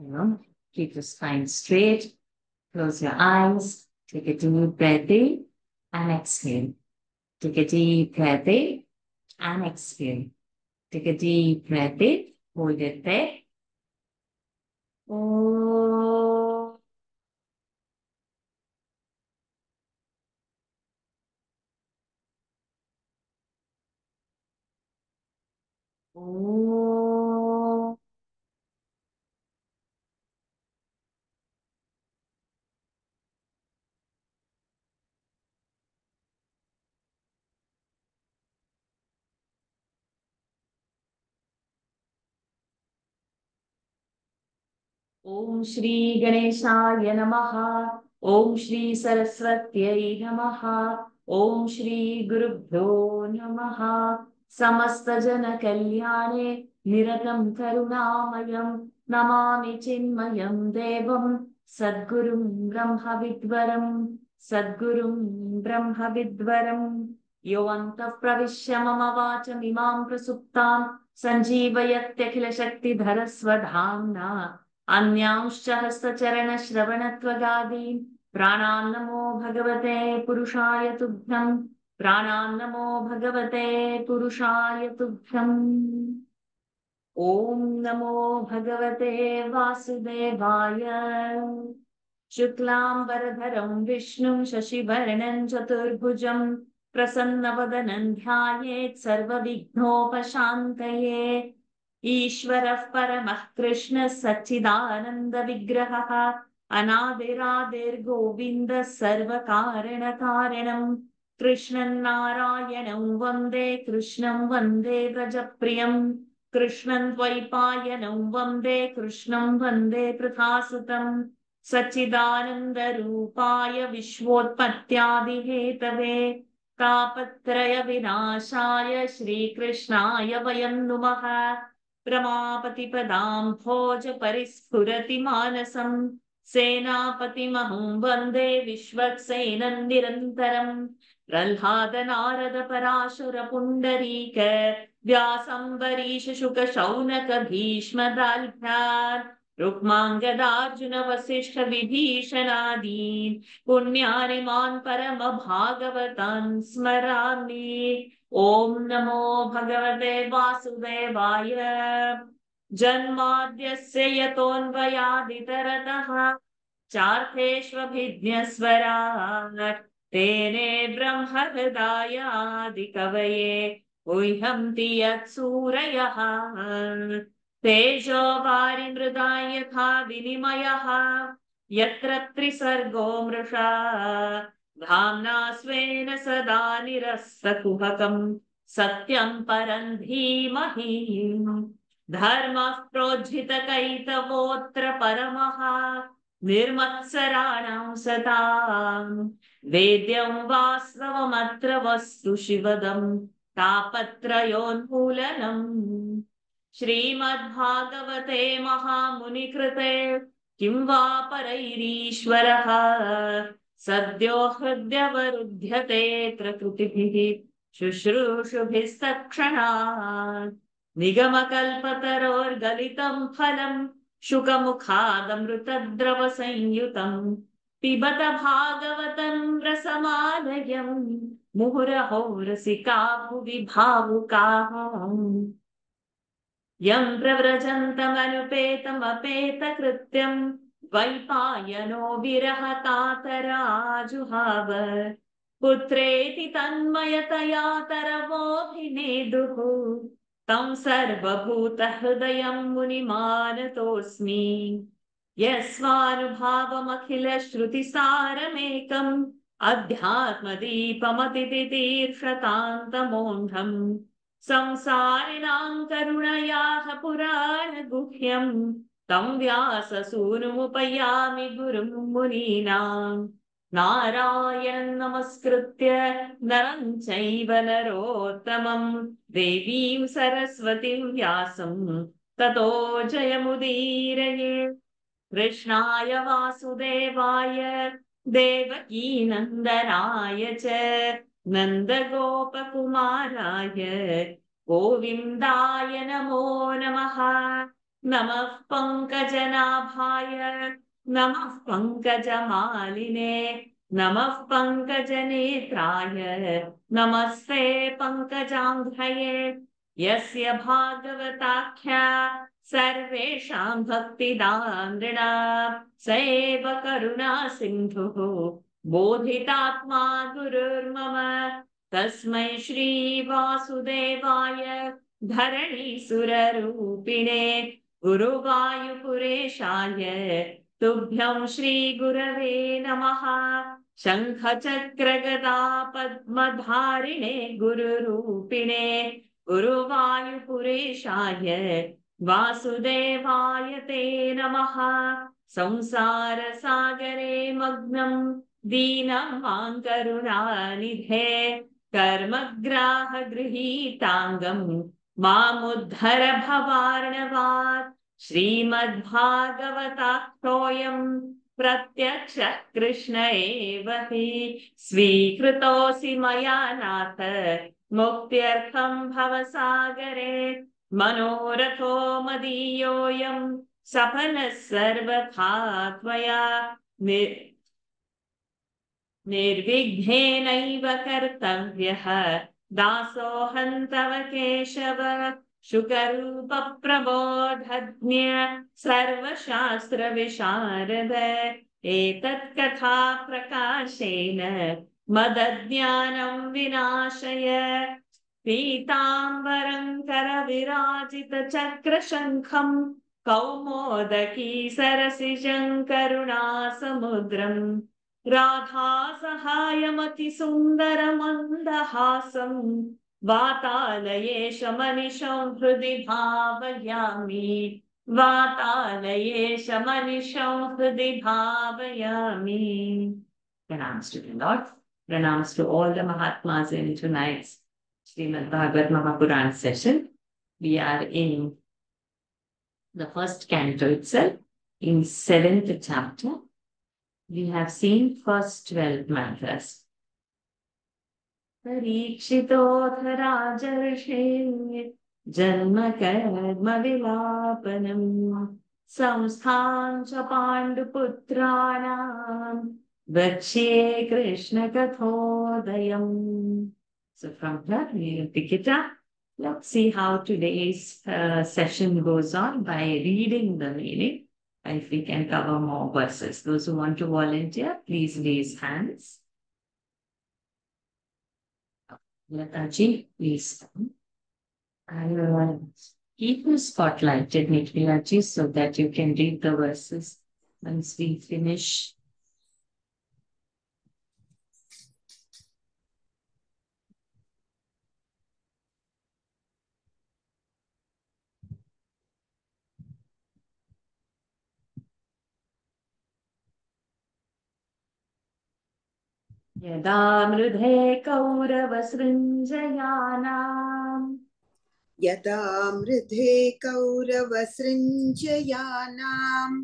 Keep your spine straight. Close your eyes. Take a deep breath in and exhale. Take a deep breath in and exhale. Take a deep breath in. Hold it there. Oh. Oh. ओम श्री गणेशाय नमः। ओम श्री सरस्वत्यै नमः। ओम श्री गुरुभ्यो नमः। समस्त जन कल्याणे निरतं करुणामयं नमामि चिन्मयं देवं सद्गुरुं ब्रह्म विद्वरं सद्गुरुं ब्रह्म विद्वरं यो अन्तः प्रविश्य मम वाचमिमां प्रसुप्तां सञ्जीवयत्यखिलशक्तिधरस्वधाम्ना अन्यांश्च हस्तचरणश्रवणत्वगादीन् प्राणान् नमो भगवते पुरुषाय तुभ्यम् प्राणान् नमो भगवते पुरुषाय तुभ्यम्। ॐ नमो भगवते वासुदेवाय। शुक्लाम्बरधरं विष्णुं शशिवर्णं चतुर्भुजं प्रसन्नवदनं ध्यायेत् सर्वविघ्नोपशान्तये। ईश्वरः परमः कृष्णः सच्चिदानन्दविग्रहः अनादिरादिर्गोविन्दः सर्वकारणकारणं कृष्णं नारायणं वन्दे कृष्णं वन्दे व्रजप्रियं कृष्णं द्वैपायनं वन्दे कृष्णं वन्दे पृथासुतम् सच्चिदानन्दरूपाय विश्वोत्पत्त्यादिहेतवे तापत्रय विनाशाय श्रीकृष्णाय वयं नुमः। रमापतिपदां भोज परिस्फुरति मानसं सेनापतिमहं वन्दे विश्वक्सेनं निरन्तरम् प्रह्लाद नारद पराशर पुण्डरीक व्यासम्बरीश शुक शौनक भीष्म दाल्भ्यान् रुक्माङ्गदार्जुन वसिष्ठ विभीषणादीन् पुण्यानि मान् परम भागवतान् स्मरामि। ॐ नमो भगवते वासुदेवाय। जन्माद्यस्य यतोऽन्वयादितरतः चार्थेष्वभिज्ञस्वराट् तेने ब्रह्महृदायादिकवये गुह्यन्ति यत्सूरयः तेजो वारिमृदाय यथा विनिमयः यत्र त्रिसर्गो मृषा धाम्ना स्वेन सदा निरस्तकुहकम् सत्यं परं धीमहि धर्मः प्रोज्झितकैतवोऽत्र परमः निर्मत्सराणां सताम् वेद्यं वास्तवमत्र वस्तु शिवदं तापत्रयोन्मूलनम् श्रीमद्भागवते महामुनिकृते किं वा परैरीश्वरः सद्यो हृद्यवरुध्यते प्रकृतिभिः शुश्रूषुभिस्तत्क्षणात् निगमकल्पतरोर्गलितं फलं शुकमुखादमृतद्रवसंयुतं पिबत भागवतं रसमालयं मुहुरहो रसिका भुवि भावुकाः यं प्रव्रजन्तमनुपेतमपेतकृत्यं द्वैपायनो विरहकातराजुहाव पुत्रेति तन्मयतया तरवोऽभिनेदुः तं सर्वभूतहृदयं मुनिमानतोऽस्मि यस्वानुभावमखिलश्रुतिसारमेकम् अध्यात्मदीपमतितितीर्षतान्तमोढम् संसारिणां करुणयाः पुराणगुह्यम् तं व्याससूनुमुपयामि गुरुं मुनीनाम् नारायणं नमस्कृत्य नरं चैव नरोत्तमं देवीं सरस्वतीं व्यासं ततो जयमुदीरये। कृष्णाय वासुदेवाय देवकीनन्दनाय च नन्दगोपकुमाराय गोविन्दाय नमो नमः। नमः पङ्कजनाभाय नमः पङ्कजमालिने नमः पङ्कजनेत्राय नमस्ते पङ्कजाङ्घ्रये यस्य भागवताख्या सर्वेषां भक्तिदानृणां स एव करुणा सिन्धुः बोधितात्मा गुरुर्मम तस्मै श्रीवासुदेवाय धरणीसुररूपिणे गुरुवायुपुरेशाय तुभ्यं श्रीगुरवे नमः शङ्खचक्रगदा पद्मधारिणे गुरुरूपिणे गुरुवायुपुरेशाय वासुदेवाय ते नमः संसारसागरे मग्नं दीनं मां करुणानिधे कर्मग्राहगृहीताङ्गम् मामुद्धर भवार्णवात् श्रीमद्भागवताख्योऽयं प्रत्यक्षः कृष्ण एव हि स्वीकृतोऽसि मया नाथ मुक्त्यर्थं भवसागरे मनोरथो मदीयोऽयं सफलः सर्वथा त्वया निर्विघ्नेनैव कर्तव्यः दासोऽहं तव केशव शुकरूपप्रबोधज्ञ सर्वशास्त्रविशारद एतत्कथा प्रकाशेन मदज्ञानं विनाशय पीताम्बरं करविराजितचक्रशङ्खं कौमोदकी सरसिजं करुणासमुद्रम् राधा सहायमतिसुन्दरमन्दहासं वातालयेश मनिषं हृदि भावयामि वातालयेश मनिषं हृदि भावयामि. Pranams to the Lord. Pranams to all the Mahatmas in tonight's Srimad Bhagavad Mahapuran session. We are in the first canto itself, in 7th chapter. We have seen first 12 mantras. Parikshitoth rajarshi janma karma vilapanam samsthan cha panduputranam vachye krishna kathodayam. So from here we will pick it up. Let's see how today's session goes on by reading the meaning. If we can cover more verses. Those who want to volunteer, please raise hands. Lataji, please come. I will keep you spotlighted, Nikhilji, so that you can read the verses once we finish. यदा मृधे कौरवसृञ्जयानाम् यदा मृधे कौरवसृञ्जयानाम्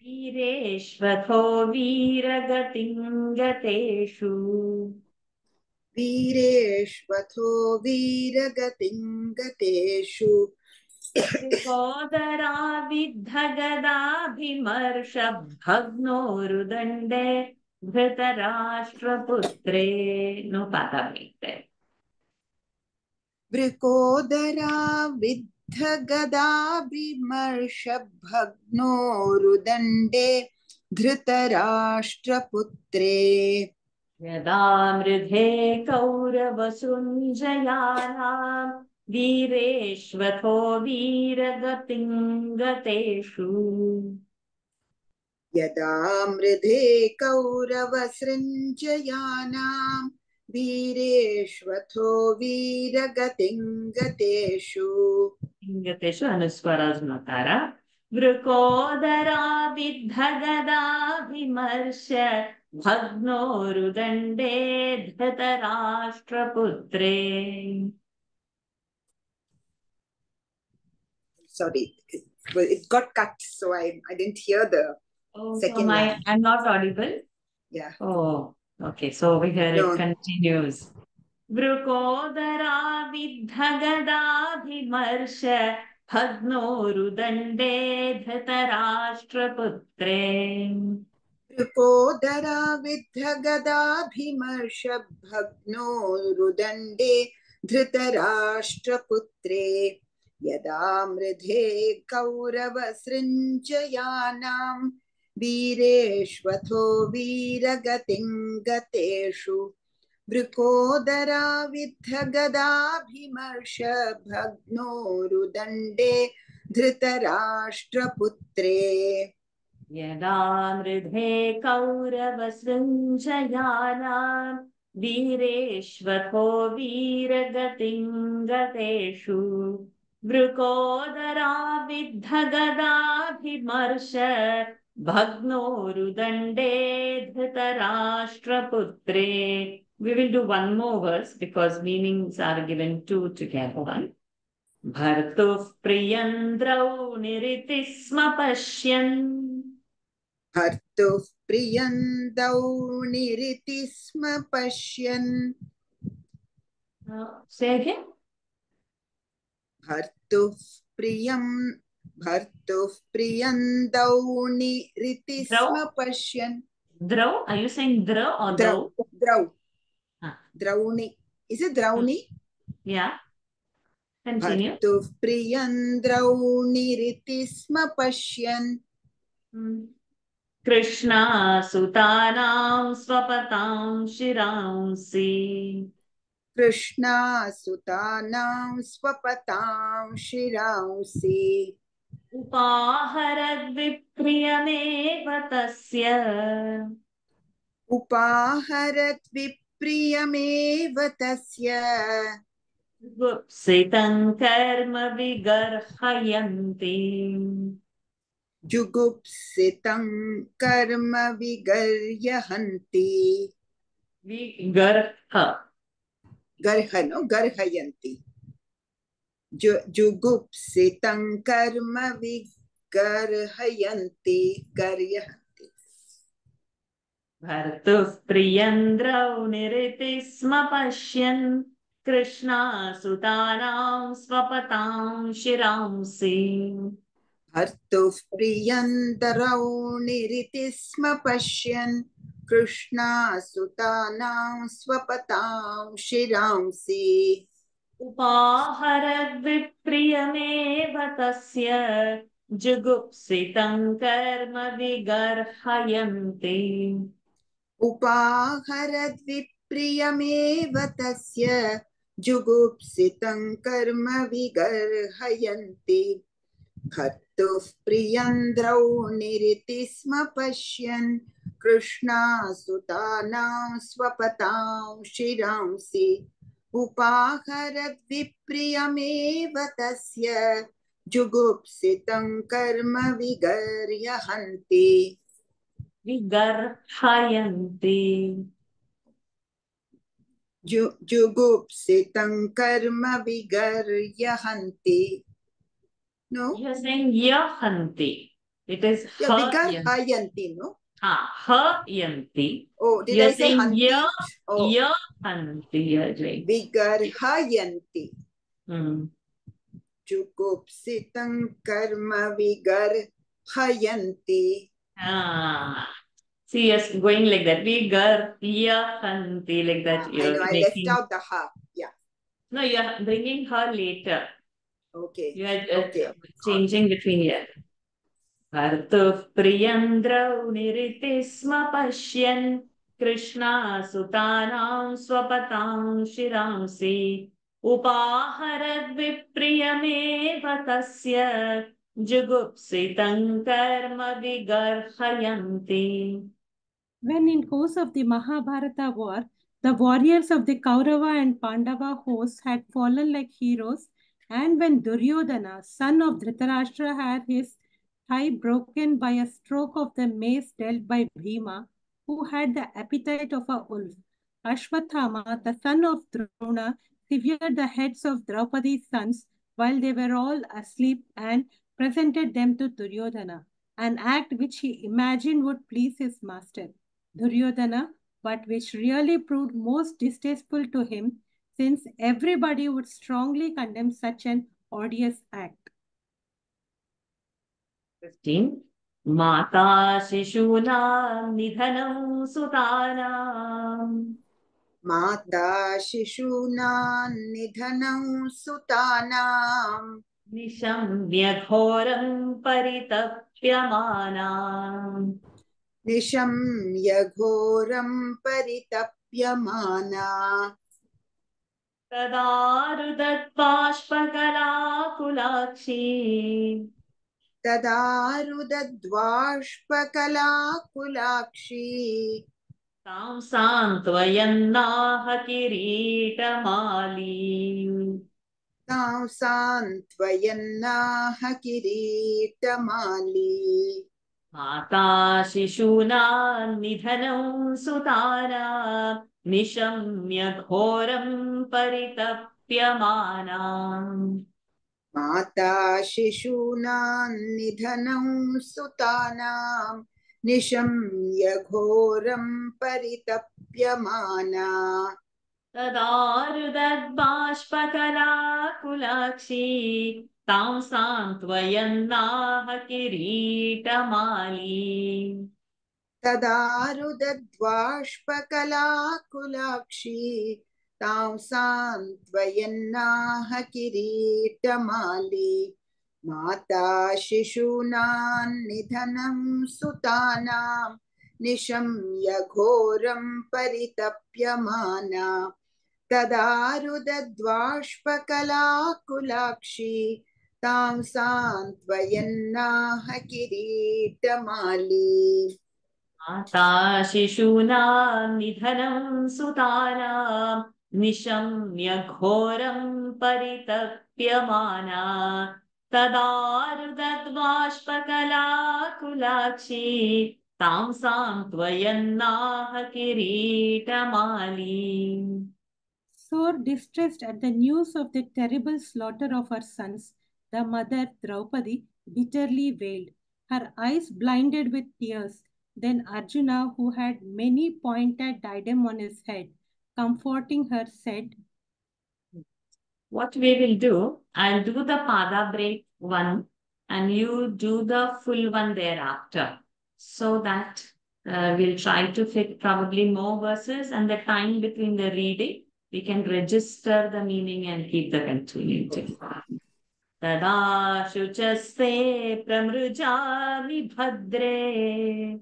वीरेष्वथो वीरगतिं गतेषु वीरेष्वथो वीरगतिं गतेषु त्रिकोदरा विद्धगदाभिमर्षभग्नोरुदण्डे धृतराष्ट्रपुत्रे नो पादमीते वृकोदरा विद्धगदाभिमर्षभग्नोरुदण्डे धृतराष्ट्रपुत्रे यदा मृधे कौरवसृञ्जयानाम् वीरेष्वथो वीरगतिं गतेषु यदा मृधे कौरवसृञ्जयानाम् वीरेष्वथो वीरगतिं गतेषु गतेषु अनुस्वराज्मकार वृकोदरा विद्धगदाभिमर्श भग्नोरुदण्डे धृतराष्ट्रपुत्रे. Sorry, it got cut, so I didn't hear the second line. I'm not audible? Yeah. Oh, okay. So over here No. it continues. Vrukodara viddhagadaभिमर्श भग्नोरुदण्डे धृतराष्ट्रपुत्रे वृकोदराविद्धगदाभिमर्श भग्नोरुदण्डे धृतराष्ट्रपुत्रे यदा मृधे कौरवसृञ्जयानां वीरेष्वथो वीरगतिं गतेषु वृकोदराविद्धगदाभिमर्श भग्नोरुदण्डे धृतराष्ट्रपुत्रे यदा मृधे कौरवसृञ्जयानां वीरेष्वथो वीरगतिं गतेषु वृकोदराविद्धगदाभिमर्श भग्नोरुदण्डे धृतराष्ट्रपुत्रे. We will do one more verse because meanings are given two together. भर्तुः प्रियं द्रौणिरिति स्म पश्यन् भर्तुः प्रियं द्रौणिरिति स्म पश्यन् Say again. भर्तुः प्रियं द्रौणिरिति स्म पश्यन्. Drau? Are you saying drau or drau? Drau. Drauni. Is it Drauni? Yeah. Continue. Bhartuh priyan drauniriti sma pashyan. Krishna sutanam swapatam shiramsi. Krishna sutanam swapatam shiramsi. Upaharad vipriyameva tasya. Upaharat vipriyameva tasya. Jugupsitam karma vigarhayanti. Jugupsitam karma vigaryahanti. Vigarha. Garha, no? Garhayanti. Jugupsitam karma vigarhayanti. Garyahanti. Bhartuh priyandrauniriti sma pashyan. Krishna sutanam swapatam shiramsi. Bhartuh priyandrauniriti sma pashyan. Krishna sutanam swapatam shiramsi. Upaharad vipriyameva tasya. Jugupsitam karma vigarhayanti. Upaharad vipriyameva tasya. Jugupsitam karma vigarhayanti. Bhartuh priyandrauniriti sma pashyan. Krishna sutanam swapatam shiramsi. Upaharad vipriyameva tasya. Jugupsitam karma vigaryahanti. Vigarhayanti. Jugupsitam karma vigaryahanti. No? You are saying yahanti. It is vigarhayanti, no? Hayanti. Oh, did You're I say hanti? Yahanti. Vigarhayanti. Jugupsitam karma vigarhayanti. See, yes, going like that. Vigaryahanti, like that. I know, I left out the ha. Yeah. No, you are bringing her later. Okay. You are changing between here. Bhartuh priyandrauniriti sma pashyan. Krishna sutanam swapatam shiramsi. Upaharad vipriyameva tasya. Jugupsitam karma vigarhayanti. When in course of the Mahabharata war, the warriors of the Kaurava and Pandava hosts had fallen like heroes, and when Duryodhana, son of Dhritarashtra, had his thigh broken by a stroke of the mace dealt by Bhima, who had the appetite of a wolf, Ashwathama, the son of Drona, severed the heads of Draupadi's sons while they were all asleep and presented them to Duryodhana, an act which he imagined would please his master, Duryodhana, but which really proved most distasteful to him, since everybody would strongly condemn such an odious act. 15. Mata Shishuna Nidhanam Sutanam. Mata Shishuna Nidhanam Sutanam. Nishamya Ghoram Paritapyamana. Nishamya Ghoram Paritapyamana. Tadarudatpashpakalakulakshi. Tadarudatvashpakalakulakshi. Tam Santvayannaha Kiritamali. Tam Santvayannaha Kiritamali. Mata Shishuna Nidhanam Sutana. Nishamya Ghoram Paritapyamana. Mata Shishunam Nidhanam Sutanam Nishamya Ghoram Paritapyamana. Tadarudatbashpakalakulakshi. Tam Santvayannaha Kiritamali. Tadarudatvashpakalakulakshi Tam Santvayannaha Kiritamali. Mata Shishunam Nidhanam Sutanam Nishamya Ghoram Paritapyamana. Tadarudatvashpakalakulakshi Tam Santvayannaha Kiritamali. Mata Shishuna Nidhanam Sutana. Nishamya Ghoram Paritapyamana. Tadarudatbashpakalakulakshi. Tam Santvayannaha Kiritamali. Sore distressed at the news of the terrible slaughter of her sons, the mother Draupadi bitterly wailed, her eyes blinded with tears. Then Arjuna, who had many pointed diadem on his head, comforting her, said, What we will do, I'll do the pada break one and you do the full one thereafter. So that we'll try to fit probably more verses and the time between the reading, we can register the meaning and keep the continuity. Tada shuchaste pramrujami bhadre.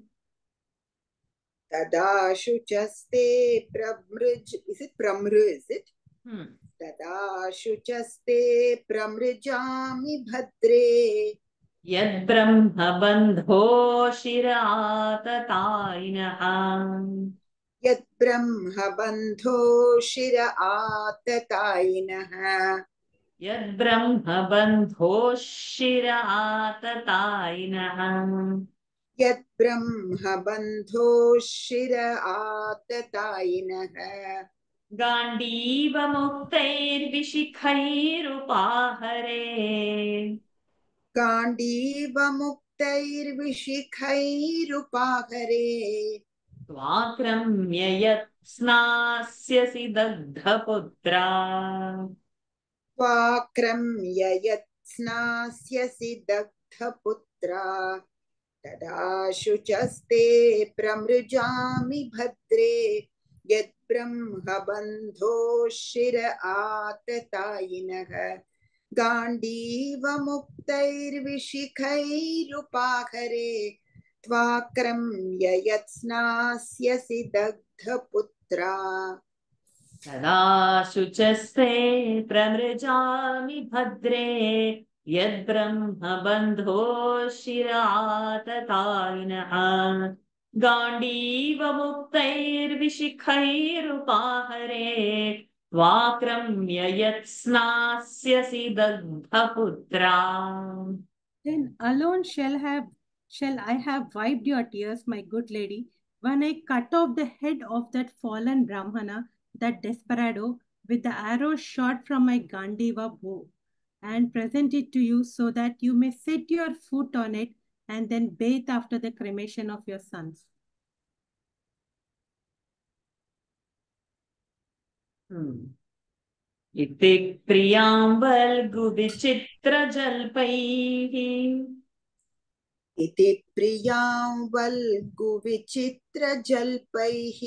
Tada shuchaste pramruj. Is it pramru? Is it? Tada shuchaste pramrujami bhadre. Yad brahma bandho shiratatainaha. Yad brahma bandho shira atatainaha. Yad brahma bandho shiratatainaha. Yad brahma bandho shira atatainaha. Gandiva muktair vishikhairupahare. Gandiva muktair vishikhairupahare. Tvakramya yat snasyasi dagdhaputra. Tvakramya yat snasyasi dagdhaputra. Tada shuchaste pramrujami bhadre. Yad brahma bandho shira atatainaha. Gandiva muktair vishikhairupahare. Tvakramya yat snasyasi dagdhaputra. Tada shuchaste pramrujami bhadre. Yad brahma bandho shiratatainaha. Gandiva muktair vishikhairupahare. Tvakramya yat snasyasi dagdhaputra. Then alone shall I have wiped your tears, my good lady, when I cut off the head of that fallen Brahmana, that desperado, with the arrow shot from my Gandiva bow, and present it to you so that you may set your foot on it and then bathe after the cremation of your sons. Iti priyambal guvichitra jalpaihi. इति प्रियां वल्गुविचित्रजल्पैः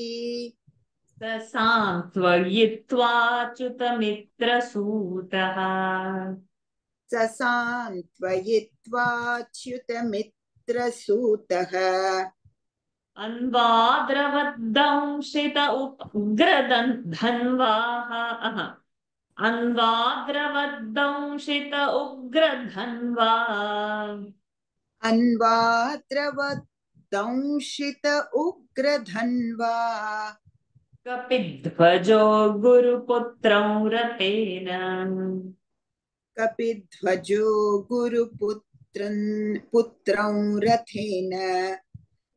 ससान्त्वयित्वाच्युतमित्रसूतः ससान्त्वयित्वाच्युतमित्रसूतः अन्वाद्रवद्दंशित उग्रधन्वाः अन्वाद्रवद्दंशित उग्रधन्वा अन्वाद्रवद्दंशित उग्रधन्वा कपिध्वजो गुरुपुत्रं रथेन कपिध्वजो पुत्रं रथेन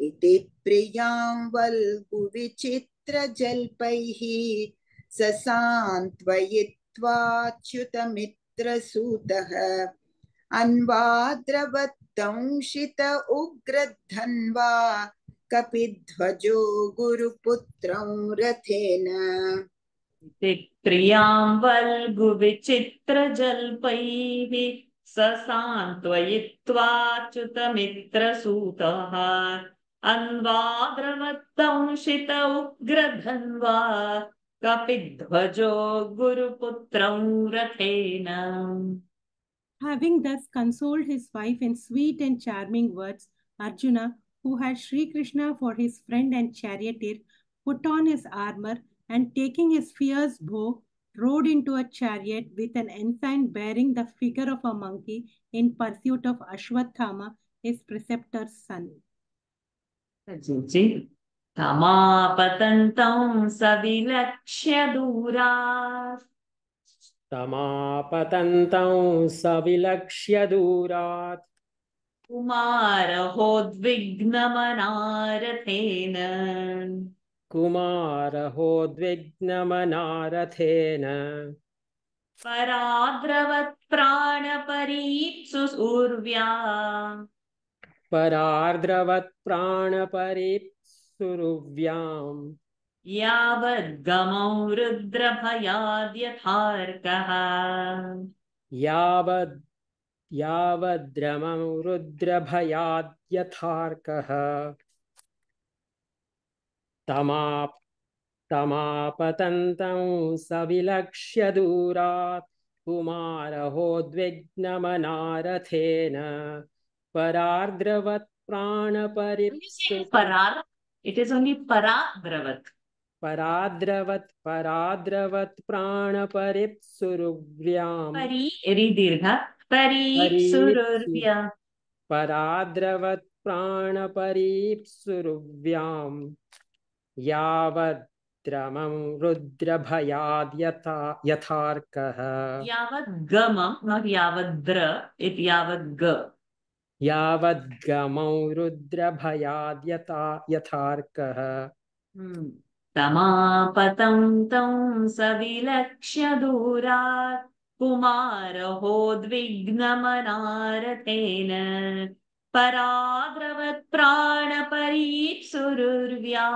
इति प्रियां वल्गुविचित्रजल्पैः ससान्त्वयित्वाच्युतमित्रसूतः अन्वाद्रवद्दंशित उग्रधन्वा कपिध्वजो गुरुपुत्रं रथेन प्रियां वल्गुविचित्रजल्पैः ससान्त्वयित्वाच्युतमित्रसूतः अन्वाद्रवद्दंशित उग्रधन्वा कपिध्वजो गुरुपुत्रं रथेन. Having thus consoled his wife in sweet and charming words, Arjuna, who had Sri Krishna for his friend and charioteer, put on his armor and taking his fierce bow, rode into a chariot with an ensign bearing the figure of a monkey in pursuit of Ashwathama, his preceptor's son. तमापतन्तं सविलक्ष्य दूरात् तमापतन्तं सविलक्ष्य दूरात् कुमारहोद्विग्नमनारथेन कुमारहोद्विग्नमनारथेन पराद्रवत्प्राणपरीप्सुसूर्व्या परार्द्रवत्प्राणपरीप्सुरुव्याम् यावद्गमौ रुद्रभयाद्यथार्कः यावद्रमं रुद्रभयाद्यथार्कः तमापतन्तं सविलक्ष्य दूरात् कुमारहोद्विग्नमनारथेन परार्द्रवत्प्राणपरीप्सु It is only paradravat. पराद्रवत् प्राणपरीप्सुरुव्याम् परीप्सुरुर्व्या पराद्रवत् प्राणपरीप्सुरुव्याम् यावद्रमं रुद्रभयाद्यथार्कः यावद्गमं, not यावद्र, it यावद्ग. यावद्गमौ रुद्रभयाद्यथार्कः तमापतन्तं सविलक्ष्य दूरात् कुमारहोद्विग्नमनारथेन पराद्रवत्प्राणपरीप्सुरुर्व्या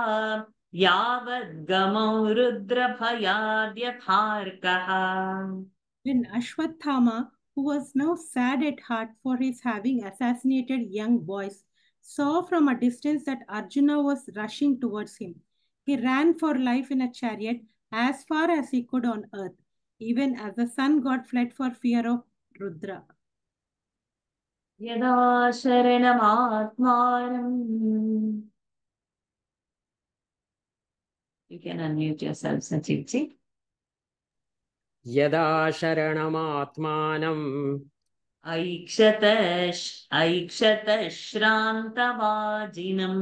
यावद्गमौ रुद्रभयाद्यथार्कः. When Ashwathama, who was now sad at heart for his having assassinated young boys, saw from a distance that Arjuna was rushing towards him, he ran for life in a chariot as far as he could on earth, even as the sun god fled for fear of Rudra. यदा शरणमात्मानम्. You can unmute yourself, Sanjeevji. यदा शरणमात्मानम् ऐक्षत श्रान्तवाजिनम्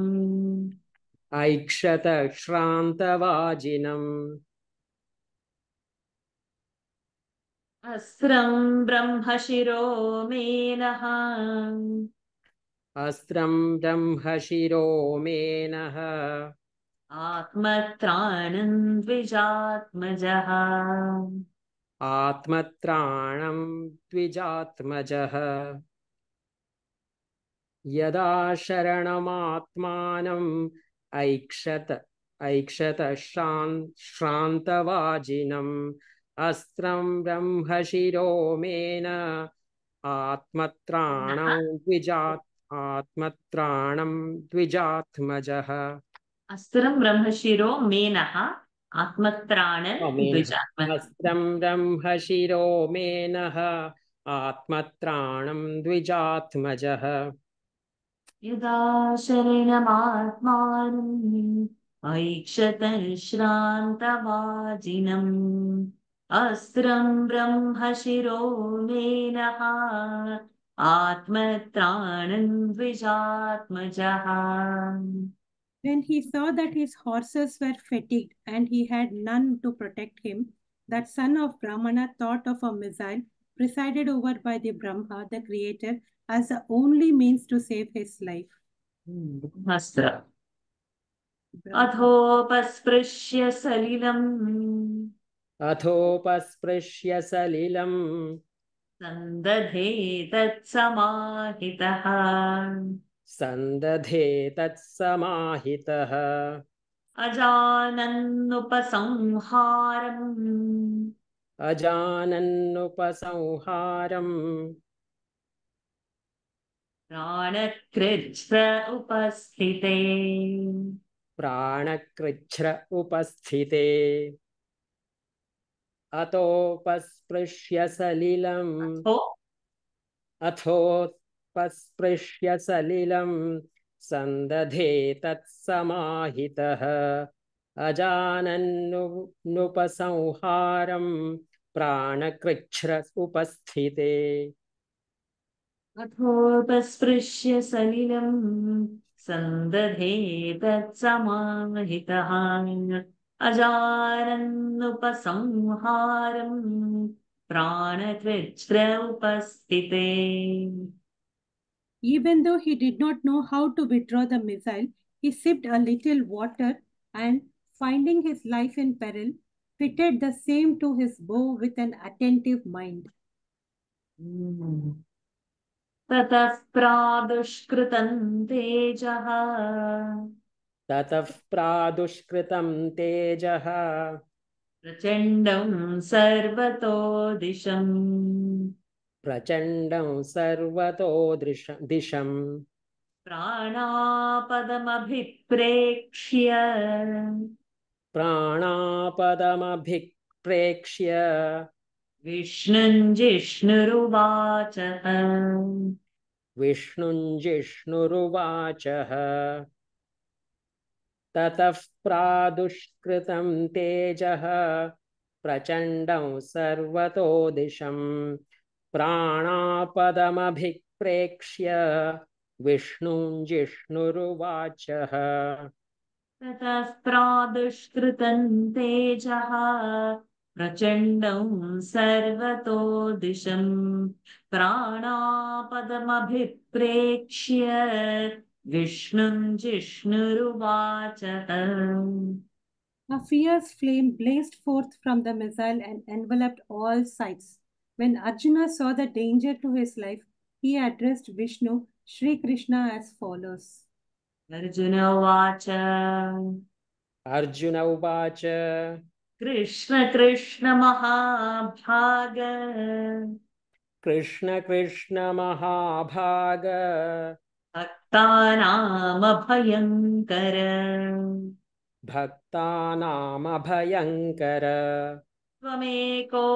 अस्त्रं ब्रह्मशिरो मेनः आत्मत्राणं द्विजात्मजः यदा शरणमात्मानम् ऐक्षत श्रान्तवाजिनम् अस्त्रं ब्रह्मशिरो मेन आत्मत्राणं आत्मत्राणं द्विजात्मजः अस्त्रं ब्रह्मशिरो मेनः आत्मत्राण मेनः द्विजात्मजः। अस्त्रं ब्रह्मशिरो मेनः आत्मत्राणं द्विजात्मजः यदा शरणमात्मानम् ऐक्षत श्रान्तवाजिनम् अस्त्रं ब्रह्मशिरो मेनः आत्मत्राणं द्विजात्मजः। When he saw that his horses were fatigued and he had none to protect him, that son of Brahmana thought of a missile presided over by the Brahma, the creator, as the only means to save his life. अस्त्र अथोपस्पृश्य सलिलम् अथोपस्पृश्य सलिलं संदधे तत्समाहितः संदधे तत्समाहितः अजानन्नुपसंहारम् अजानन्नुपसंहारम् प्राणकृच्छ उपस्थिते प्राणकृच्छ्र उपस्थिते अतोपस्पृश्य सलिलम् अथोपस्पृश्य सलिलं संदधे तत्समाहितः अजानन्नुपसंहारम् प्राणकृच्छ्र उपस्थिते अथोपस्पृश्य सलिलम् संदधे तत्समाहितः अजानन्नुपसंहारम् प्राणकृच्छ्र उपस्थिते। Even though he did not know how to withdraw the missile, he sipped a little water and, finding his life in peril, fitted the same to his bow with an attentive mind. ततः प्रादुष्कृतं तेजः ततः प्रादुष्कृतं तेजः प्रचण्डं सर्वतो दिशम् प्रचण्डं सर्वतो दिशम् प्राणापदमभिप्रेक्ष्य प्राणापदमभिप्रेक्ष्य विष्णुञ्जिष्णुरुवाचः विष्णुञ्जिष्णुरुवाचः ततः प्रादुष्कृतं तेजः प्रचण्डं सर्वतो दिशम् प्राणापदमभिप्रेक्ष्य विष्णुञ्जिष्णुरुवाचः ततः प्रादुष्कृतं तेजः प्रचण्डं सर्वतो दिशम् प्राणापदमभिप्रेक्ष्य विष्णुञ्जिष्णुरुवाचः। A fierce flame blazed forth from the missile and enveloped all sides. When Arjuna saw the danger to his life, he addressed Vishnu, Sri Krishna, as follows. Arjuna उवाच अर्जुन उवाच कृष्ण कृष्ण महाभाग कृष्ण कृष्ण महाभाग भक्तानामभयङ्कर भक्तानामभयङ्कर त्वमेको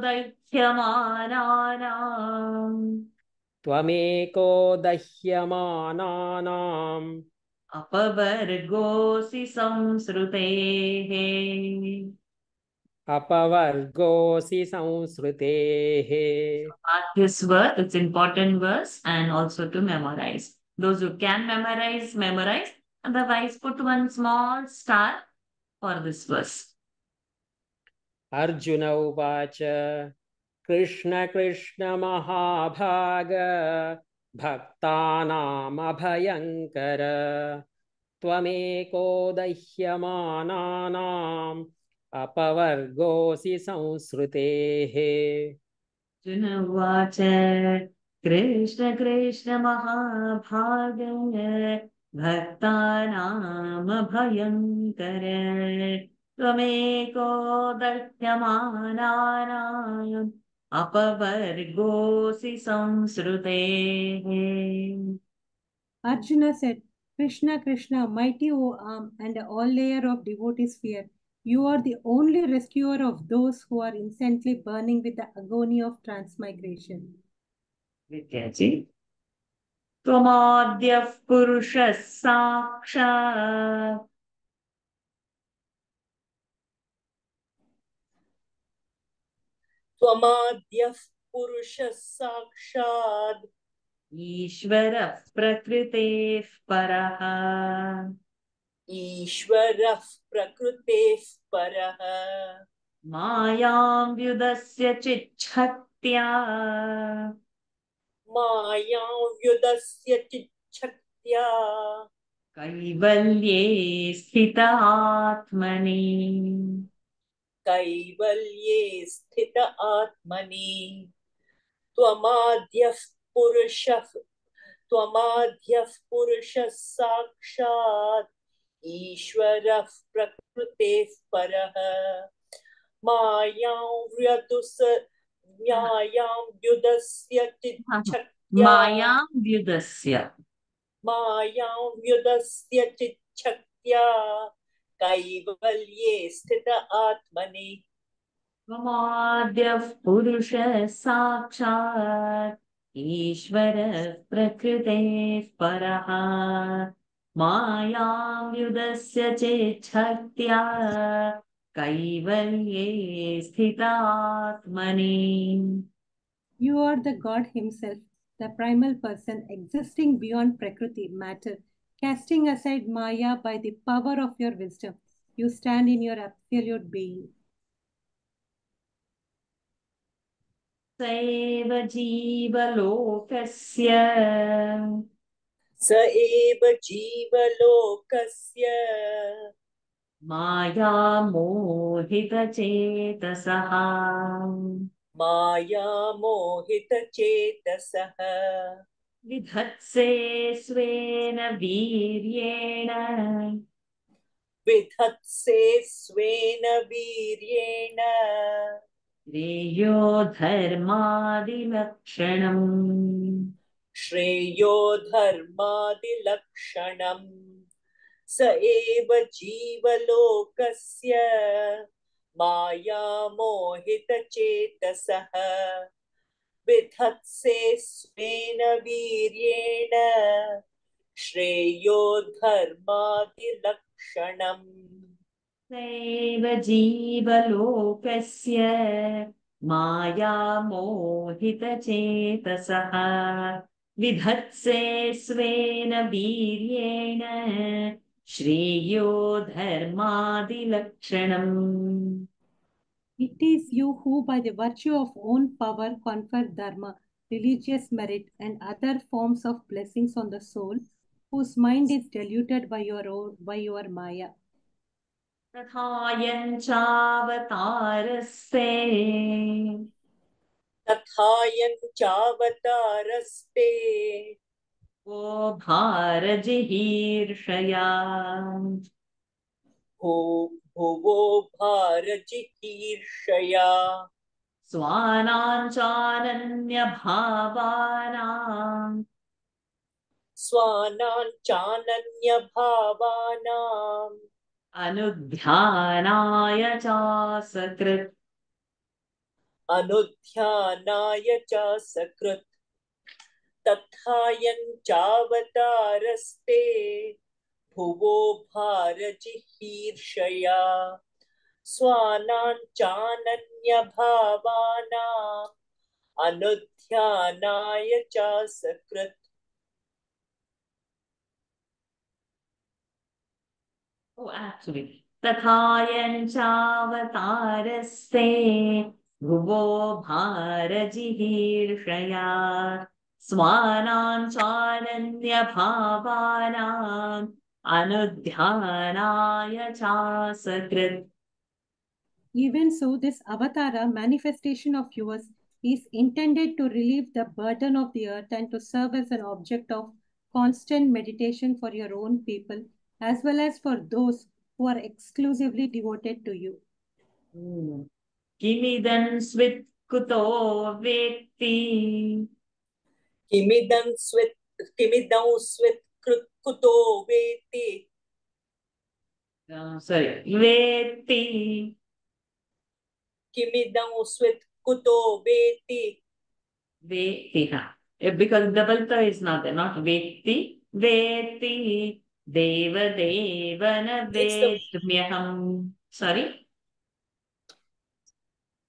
दैह्यमानानाम् त्वमेको दह्यमानानाम् अपवर्गोऽसि संसृतेः। अपवर्गोऽसि संसृतेः। This verse, it's important verse and also to memorize. Those who can memorize, memorize. Otherwise, put one small star for this verse. Arjuna उवाच कृष्ण कृष्ण महाभाग भक्तानामभयङ्कर त्वमेको दह्यमानानाम् अपवर्गोऽसि संसृतेः। अर्जुन उवाच कृष्ण कृष्ण महाभाग भक्तानामभयङ्कर त्वमेको दह्यमानानाम् अपवर्गोऽसि संसृतेः। Arjuna said, Krishna, Krishna, mighty O arm and all layer of devotees' fear, you are the only rescuer of those who are instantly burning with the agony of transmigration. Vidyaji. Tvamadhyah Purushah Sakshat. Tvamadhyah Purushah Sakshat. Ishvarah Prakritev Paraha. Ishvarah Prakritev Paraha. Mayam Vyudasya Chichhatya. Mayam Vyudasya Chichhatya. Kaivalye Sthita Atmani. Kaivalye Sthita Atmani. Tvamadhyah Purushah Sakshat. Ishvarah Prakritev Paraha. Mayam Vyudasya Chichhatya. Mayam Vyudasya. Mayam Vyudasya Chichhatya. Kaivalye Sthita Atmani. Tvamadhyah Purushah Sakshat. Ishvarah Prakritev Paraha. Mayam Vyudasya Chichhatya. Kaivalye Sthita Atmani. You are the God Himself, the primal person existing beyond Prakriti, matter, casting aside Maya by the power of your wisdom. You stand in your absolute being. Saiva Jivalokasya. Sa eva Jivalokasya. Maya Mohita Chetasaha. Maya Mohita Chetasaha. Vidhatse Svena Viryena. Vidhatse Svena Viryena. Shreyo Dharmadilakshanam. Shreyo Dharmadilakshanam. Sa eva Jivalokasya. Maya Mohita Chetasaha. Vidhatse Svena Viryena. Shreyo Dharmadilakshanam. Saiva Jivalokasya. Maya Mohita Chetasaha. Vidhatse Svena Viryena. Shreyo Dharmadilakshanam. It is you who, by the virtue of own power, confer dharma, religious merit, and other forms of blessings on the soul, whose mind is diluted by your Maya. Tathayan Chavataraste. Tathayan Chavataraste. O Bharajihirshaya. Bhuvo Bharajihirshaya. Swananchananya Bhavanam. Swananchananya Bhavanam. Anudhyanaya Chasakrit. Anudhyanaya cha sakrit. Tathayan Chavataraste. Bhuvo Bharajihirshaya. Swananchananya Bhavanam. Anudhyanaya cha sakrit. Oh, actually. Tathayan Chavataraste. Bhuvo Bharajihirshaya. Swananchananya Bhavanam. Anudhyanaya Chasakrit. Even so, this avatara manifestation of yours is intended to relieve the burden of the earth and to serve as an object of constant meditation for your own people, as well as for those who are exclusively devoted to you. Kimidam svit kuto vekti. Kimidam svit कुतो वेति sorry, veti. किमिदं स्वित् कुतो वेति Veti, because double ta is not there, not veti, veti, deva devana it's the vedmyaham. Sorry?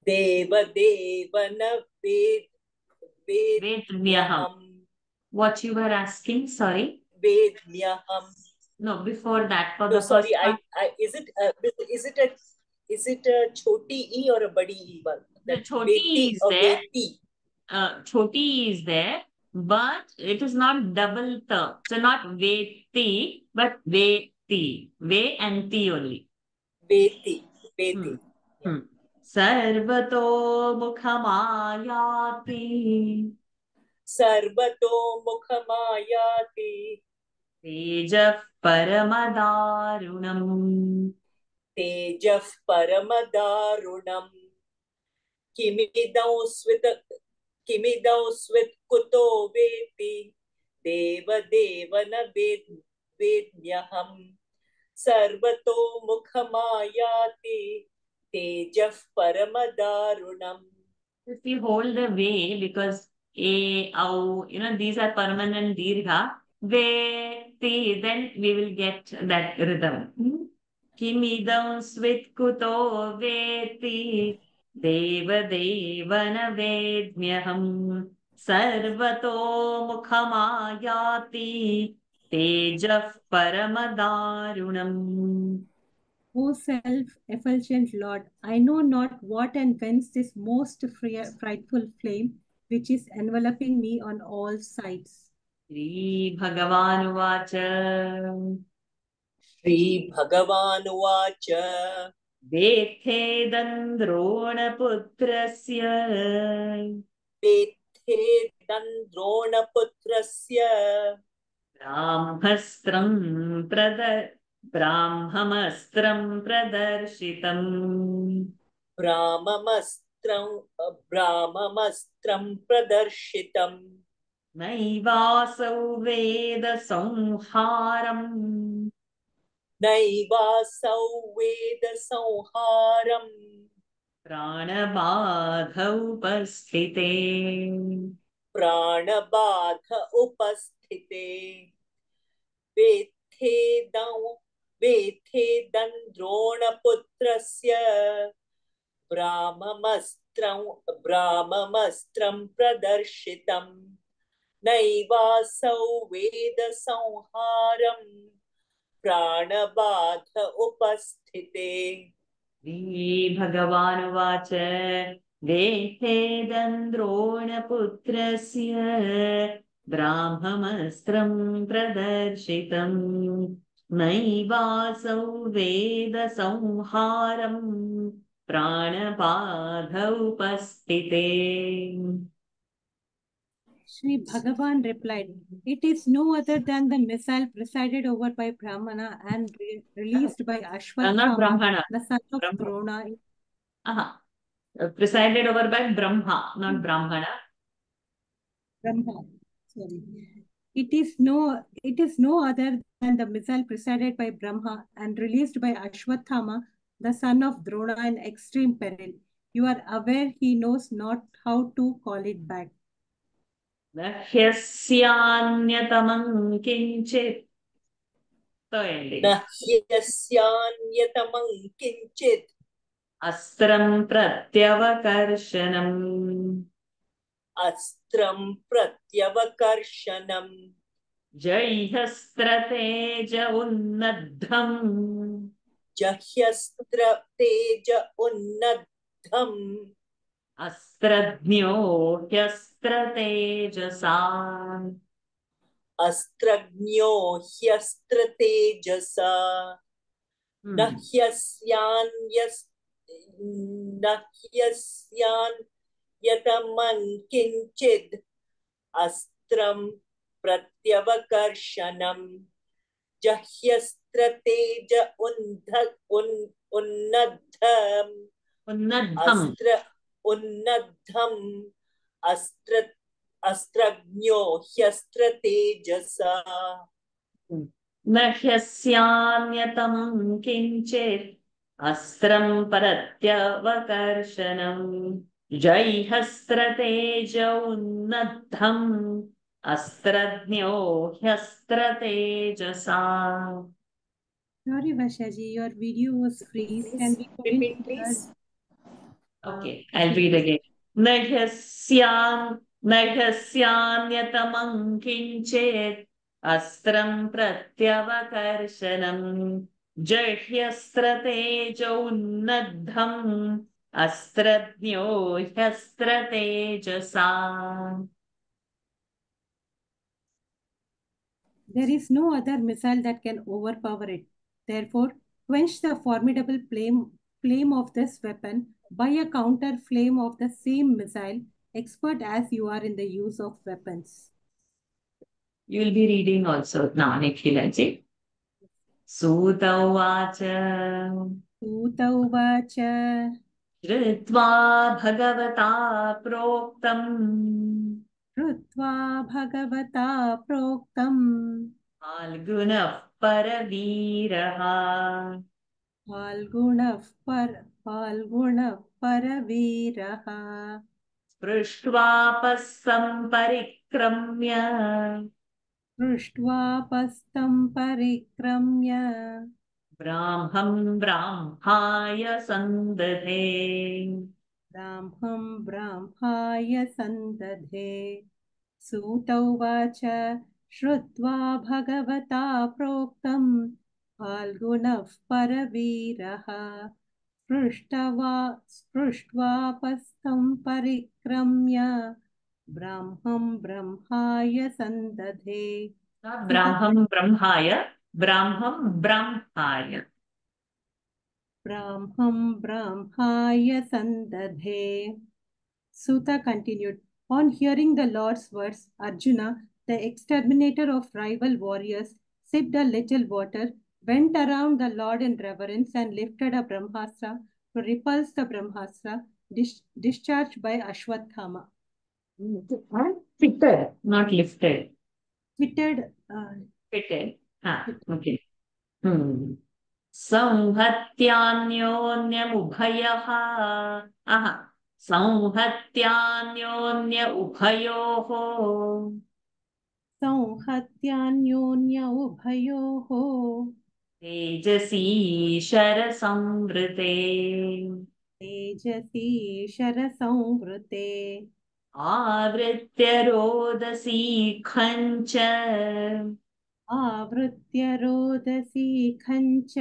देव देवन वेद Vedmyaham. वेद्म्यहम् What you were asking, sorry? वेद्म्यहम्. No, before that, for No, the first sorry. one. Is it a choti e or a badi e one? The That choti veti is or there. veti. Choti is there, but it is not double ta. So not veti, but veti. Ve and ti only. Veti. Hmm. Veti. Yeah. Sarvato mukhamayati Sarvato mukhamayati tejah paramadarunam. tejah paramadharunam. Kimidau swit kuto veti deva devana vedmyaham sarvato mukhamayati tejah paramadharunam. If we hold the way, because au, these are permanent dirgha, ve, ti, then we will get that rhythm. Kimidam svitkuto veti, deva devana vedmyaham, sarvato mukhamayati, tejah paramadarunam. O self-effulgent Lord, I know not what and whence this most frightful flame which is enveloping me on all sides. Shri Bhagavan Shri Bhagavan Uvacha Vettedandronaputrasya Vethe Dandronaputrasya Brahmastram Brahmamastram Pradarshitam Brahmamastram Pradarshitam Naivasau Veda Samharam Naivasau Veda Sanharam Pranabadha Upasthite Pranabadha Upasthite Vethe Dandronaputrasya Brahmamastram Pradarshitam Naivasau Veda Sanharam Pranabadha Upasthite. Shri Bhagavan Vacha Vettedandronaputrasya Brahmamastram Pradarshitam Naivasau Veda Samharam Pranapadha Upasthite. Shri Bhagavan replied, "It is no other than the missile presided over by Brahmana and released by Not Ashwatthama, Brahmana. the son of Brahma. Drona." Presided over by Brahma, not Brahmana. Brahma. Sorry. It is no other than the missile presided by Brahma and released by Ashwatthama, the son of Drona, in extreme peril. You are aware he knows not how to call it back. Nahyasyanyatamam kinchit. So ending. Nahyasyanyatamam kinchit Astram pratyavakarshanam. Astram pratyavakarshanam Jayhastra teja unnadham. Jahyastra teja unnadham Astradnyo hyastra tejasa. Astragnyo hyastra tejasa Nahyasyan yataman kinchid Astram pratyavakarshanam Jahyastra teja unnadham Unnadham. Astragnyo hyastra tejasa. न ह्यस्यान्यतमं किञ्चित् अस्त्रं परत्यवकर्षणम् जैहस्रतेज उन्नद्धम् अस्त्रज्ञो ह्यस्त्रतेजसा. Sorry, Vashaji, your video was freeze. Can we go Repeat, into please. Okay, I'll read again. न ह्यस्यान्यतमं किञ्चित् अस्त्रं प्रत्यवकर्षणम् जह्यस्त्रतेज उन्नद्धम् अस्त्रज्ञो ह्यस्त्रतेजसा. There is no other missile that can overpower it. Therefore, quench the formidable flame of this weapon by a counter flame of the same missile, expert as you are in the use of weapons. You will be reading also now, Nikhilaji. Suta uvacha Suta uvacha श्रुत्वा भगवता प्रोक्तम् Rutva bhagavata proktam फाल्गुनः परवीरः Falgunah paraviraha पृष्ट्वापः सम्परिक्रम्य Prushtvā pastam parikramya ब्राह्मं ब्राह्माय सन्दधे. Brahmam brahmaya sandadhe Suta uvacha Shrutva bhagavata proktam Falgunah paraviraha Spruštva pastam parikramya Brahmam brahmaya sandadhe ब्राह्मं ब्रह्माय ब्राह्मं ब्राह्माय. Brahmam brahmaya sandadhe. Suta continued. On hearing the Lord's words, Arjuna, the exterminator of rival warriors, sipped a little water, went around the Lord in reverence, and lifted a Brahmastra to repulse the Brahmastra discharged by Ashwatthama. Fitted, not lifted. Fitted. Fitted. Okay. संहत्यान्योन्यमुभयः संहत्यान्योन्य उभयोः संहत्यान्योन्य उभयोः तेजसी शरसंवृते तेजसी शरसंवृते आवृत्य रोदसी खञ्च आवृत्य रोदसी खञ्च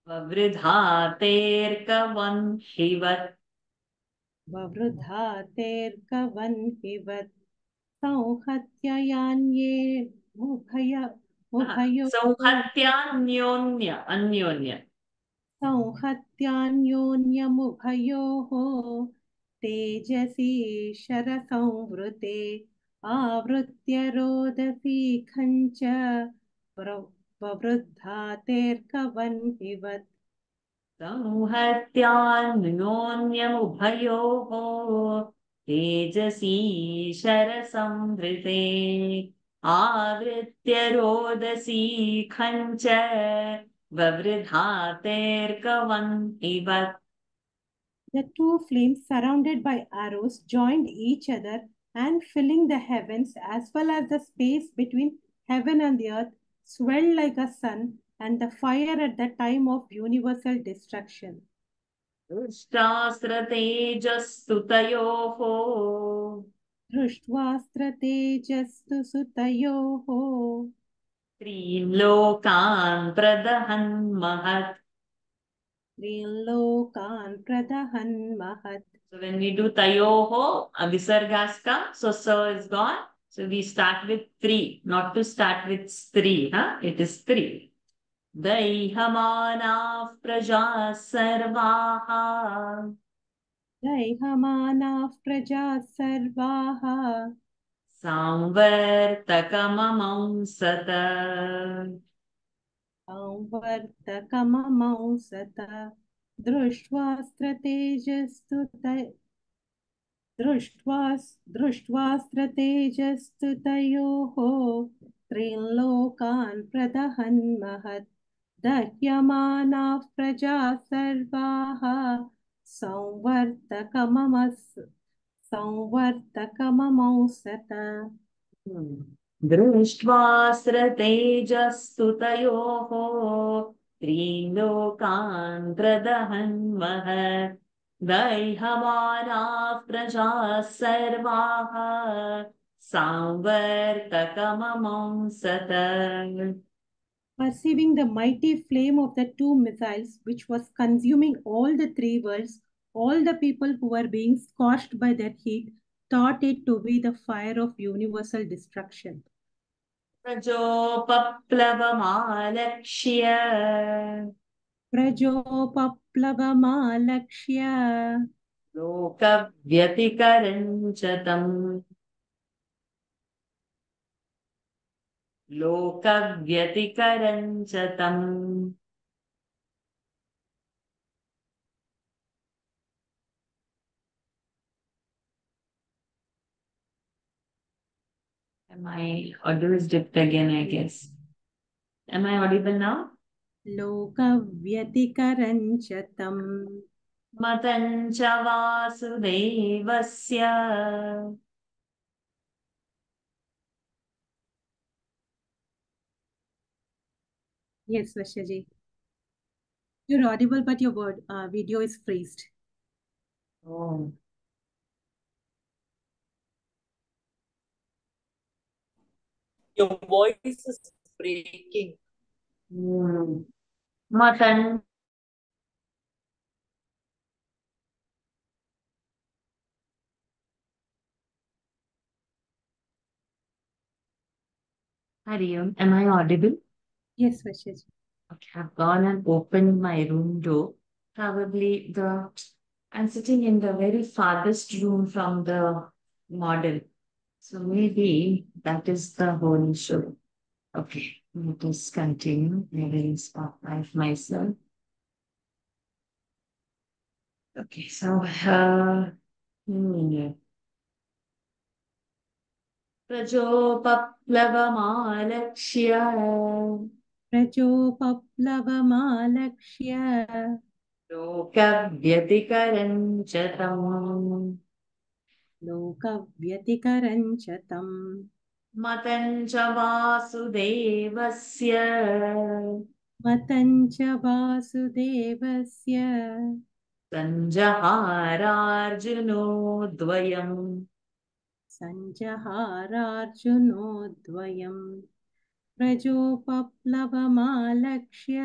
ववृधातेर्कवह्निवत् ववृधातेर्कवह्निवत् संहत्यान्ये उभयोः संहत्यान्योन्य अन्योन्य संहत्यान्योन्यमुभयोः Tejasi शरसंवृते आवृत्य रोदसी खञ्च ववृद्धातेर्कवह्निवत् संहत्यान्योन्यमुभयोः Tejasi शरसंवृते आवृत्य रोदसी खञ्च ववृधातेर्कवह्निवत्. The two flames, surrounded by arrows, joined each other and filling the heavens as well as the space between heaven and the earth, swelled like a sun and the fire at the time of universal destruction. दृष्टास्त्रतेजस्तुतयोः दृष्ट्वास्त्रतेजस्तु सुतयोः त्रीन् लोकान् प्रदहन् महत्. त्रीन् लोकान् प्रदहन् महत्. So when we do tayoho, visargas come, so is gone. So we start with three, not to start with three. It is three. Daihamanav praja sarvaha. Daihamanav praja sarvaha. Samvartakamamamsata. Samvartakamamamsata. दृष्ट्वास्त्रतेजस्तु तयोः त्रीन् लोकान् प्रदहन् महत् दह्यमानाः प्रजाः सर्वाः संवर्तकममौसत दृष्ट्वा स्रतेजस्तुतयोः त्रीन् लोकान् प्रदहन् महत् दह्यमानाः प्रजाः सर्वाः सांवर्तकममंसत. Perceiving the mighty flame of the two missiles, which was consuming all the three worlds, all the people who were being scorched by that heat thought it to be the fire of universal destruction. प्रजोपप्लवमालक्ष्य लोकव्यतिकरञ्च तम् My audio is dipped again, I guess. Am I audible now? लोकव्यतिकरञ्च तम् मतञ्च वासुदेवस्य Yes, Vashyaji. You're audible, but your video is freezed. Oh. Your voice is breaking. Matan. Hariom, am I audible? Yes, Vashyaji. Okay, I've gone and opened my room door. Probably I'm sitting in the very farthest room from the model. So maybe that is the whole issue. Okay, let us continue. I will spotlight myself. Okay, so प्रजोपप्लवमालक्ष्य लोकव्यतिकरञ्च तम् मतञ्च वासुदेवस्य सञ्जहारार्जुनोद्वयम् प्रजोपप्लवमालक्ष्य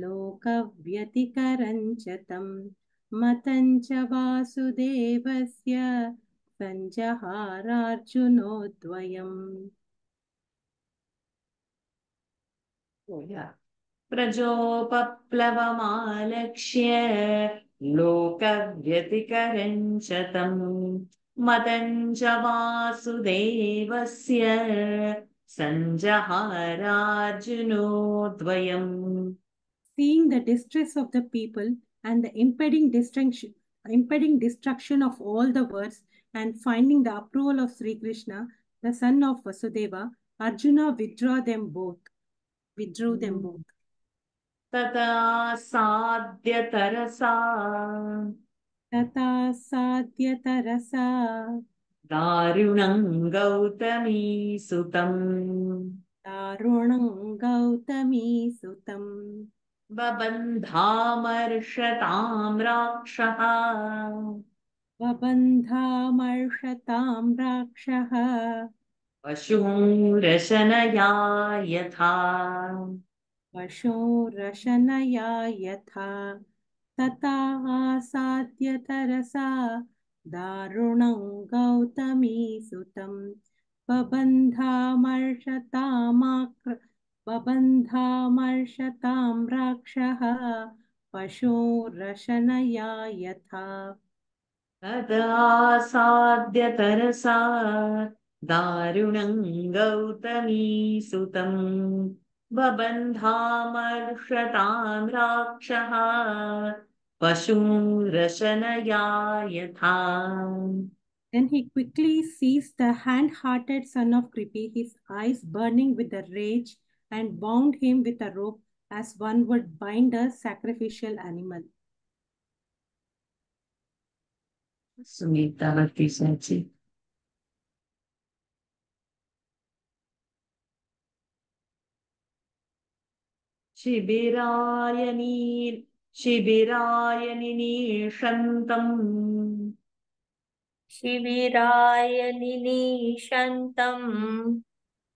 लोकव्यतिकरञ्च तम् मतञ्च वासुदेवस्य सञ्जहारार्जुनोद्वयम्. Oh, yeah. प्रजोपप्लवमालक्ष्य लोकव्यतिकरञ्च तम् मतञ्च वासुदेवस्य सञ्जहारार्जुनोद्वयम्. Seeing the distress of the people and the impending destruction of all the worlds, and finding the approval of Sri Krishna, the son of Vasudeva, Arjuna withdrew them both. तथा साध्यतरसा दारुणं गौतमी सुतम् बबन्धामर्षतां राक्षः पशुरशनया यथा तथा आसाद्य तरसा दारुणं गौतमी सुतं बबन्धामर्षतां राक्षः पशुरशनया यथा तदासाद्य तरसा दारुणं गौतमी सुतं बबन्धामर्षतां राक्षः पशुरशनया यथा. Then he quickly seized the hand-hearted son of Kripi, his eyes burning with the rage, and bound him with a rope as one would bind a sacrificial animal. Sumita Bhakti Sachi. शिबिराय निनीशन्तम् शिबिराय निनीशन्तम्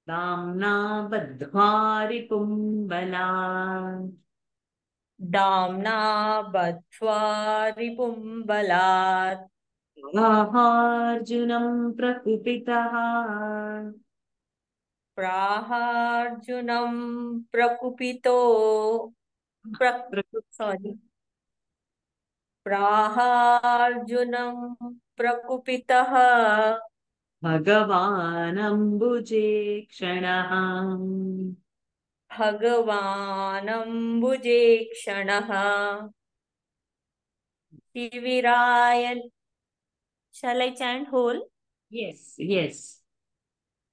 दाम्ना बद्ध्वा रिपुम्बलात् दाम्ना बद्ध्वा रिपुम्बलात् प्राहार्जुनं प्रकुपितः प्राहार्जुनं प्रकुपितो प्राहार्जुनं प्रकुपितः भगवानम्बुजेक्षणः भगवानम्बुजेक्षणः शिबिराय. Shall I chant whole? Yes, yes.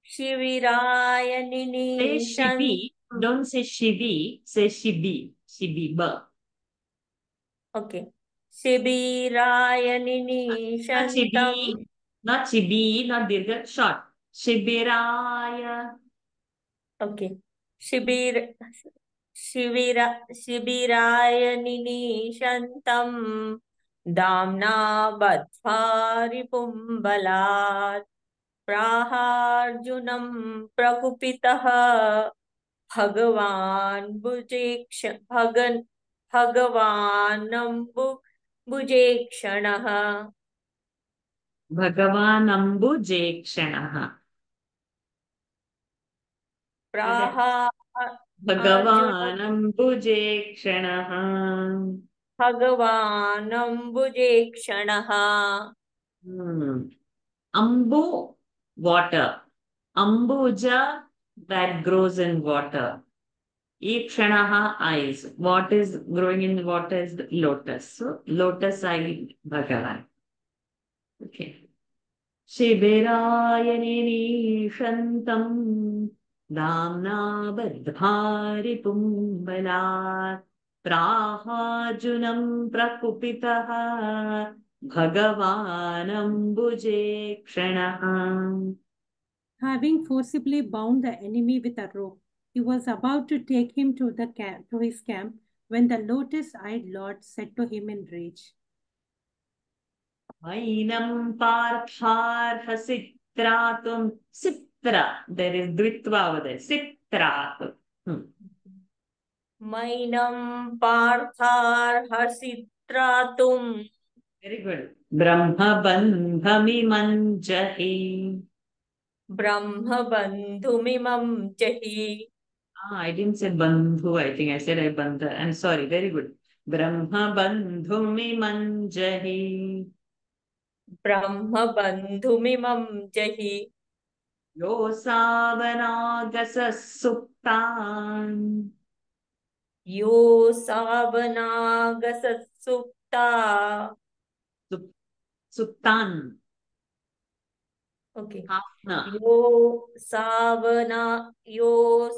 शिबिराय Say निनीशन्. Shibi. Don't say Shibi. Say Shibi. Shibiba. Okay. शिबिराय Not निनीशन्तम्. Chibi. Not Chibi. Not Dirga. Short. Shibiraya. Okay. शिबिराय निनीशन्तम् दाम्ना बद्ध्वा रिपुम्बलात् प्राहार्जुनं प्रकुपितः भगवानम्बुजेक्षणः. भगवानम्बुजेक्षणः. भगवानम्बुजेक्षणः. भगवानम्बुजेक्षणः. Ambu, water. Ambuja, that grows in water. Ikshanaha, eyes. What is growing in water is the lotus. So, lotus-eyed Bhagavan. Okay. Shibiraya nirishantam damna badbhari pumbalat praharjunam prakupitaha bhagavanambuje. Having forcibly bound the enemy with a rope, he was about to take him to his camp when the lotus-eyed Lord said to him in rage, Mainam partharhasitratum sitra. There is dvitva over there. Sitratum. Mainam partharhasitratum. Very good. Brahma bandhamimam jahi. Brahma bandhumimam jahi. I didn't say bandhu. I think I said I bandha. I'm sorry. Very good. Brahma bandhumimam jahi. Brahma bandhumimam jahi. Yo savanagasa suktan. Yo savanagasa sukta. Suktan. Okay. Hafna. Yo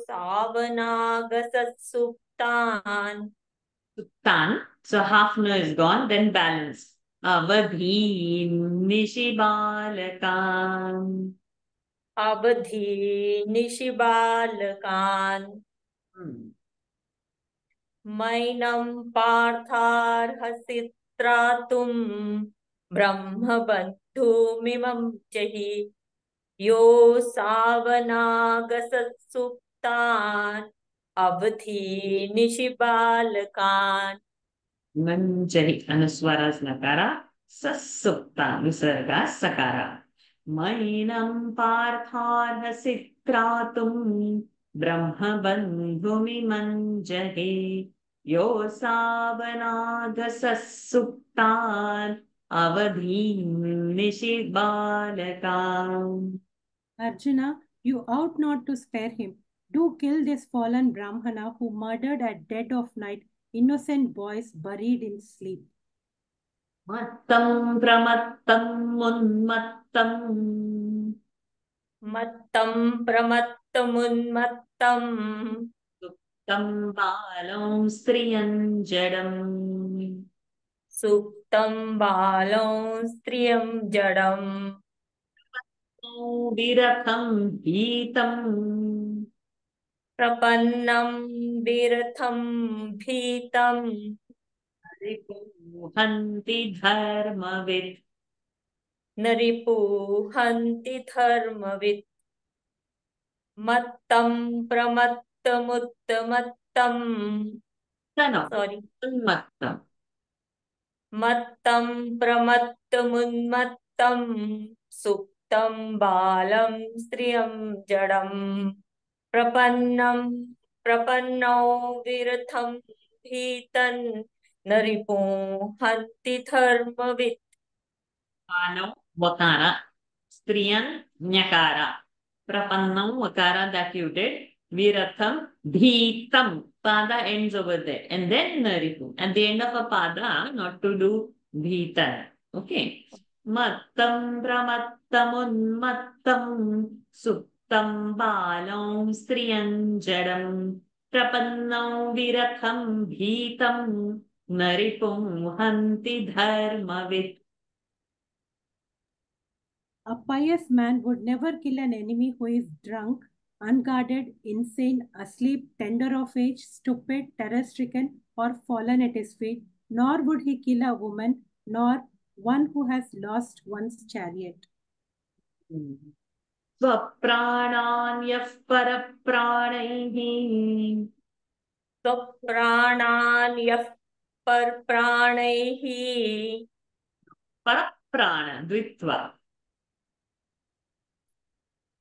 savanagasa suktan. Suktan. So hafna is gone. Then balance. Avadhi nishibalakan. Abadhi nishibalakan. Mainam partharhasitratum brahma bandhumimam jahi. Yo savanagasa avadhi nishibalakan. Manjari anuswaras nakara. Sasukta visarga sakara. Mainam partharhasitratum brahma bandhumimam jahi. Yo savanagasa avadhi nishibalakan. Arjuna, you ought not to spare him. Do kill this fallen Brahmana who murdered at dead of night innocent boys buried in sleep. Mattam pramattam unmattam. Mattam pramattam Suktam balam striyam jadam. Suktam balam striyam jadam Viratham hitam. Prapannam viratham bhitam Ripuhanti dharmavid. Naripuhanti dharmavit Mattam pramattamuttamattam No. Sorry. Unmattam. Mattam pramattamunmattam Suktam balam striyam jadam Prapannau viratham bhitan Naripuhanti dharmavit Pano vakara. Striyan nyakara. Prapannam vakara that you did. Viratham bhitam. Pada ends over there. And then naripu. At the end of a pada, not to do bhitan. Okay. Mattam pramattam suptam balam striyan jadam. Prapannam viratham bhitam naripum hanti dharmavit. A pious man would never kill an enemy who is drunk, unguarded, insane, asleep, tender of age, stupid, terror-stricken, or fallen at his feet, nor would he kill a woman, nor one who has lost one's chariot. स्वप्राणान्यः परप्राणैः Swapranaanyah parpranaihi परप्राण द्वित्वा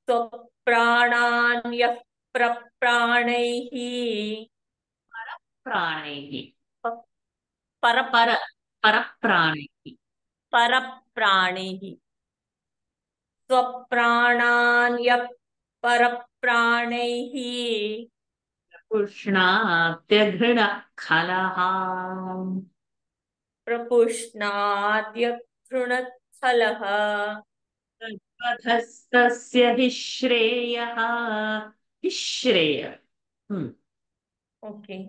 Swapranaanyah prapranaihi प्राणैः Parap पर परप्राणैः Parapranihi Swapranaanyah parapranaihi पुष्णात्यघृणः खलः Prapushnaadya Thrunatsalah तद्वधस्तस्य हि श्रेयः हि श्रेय Okay.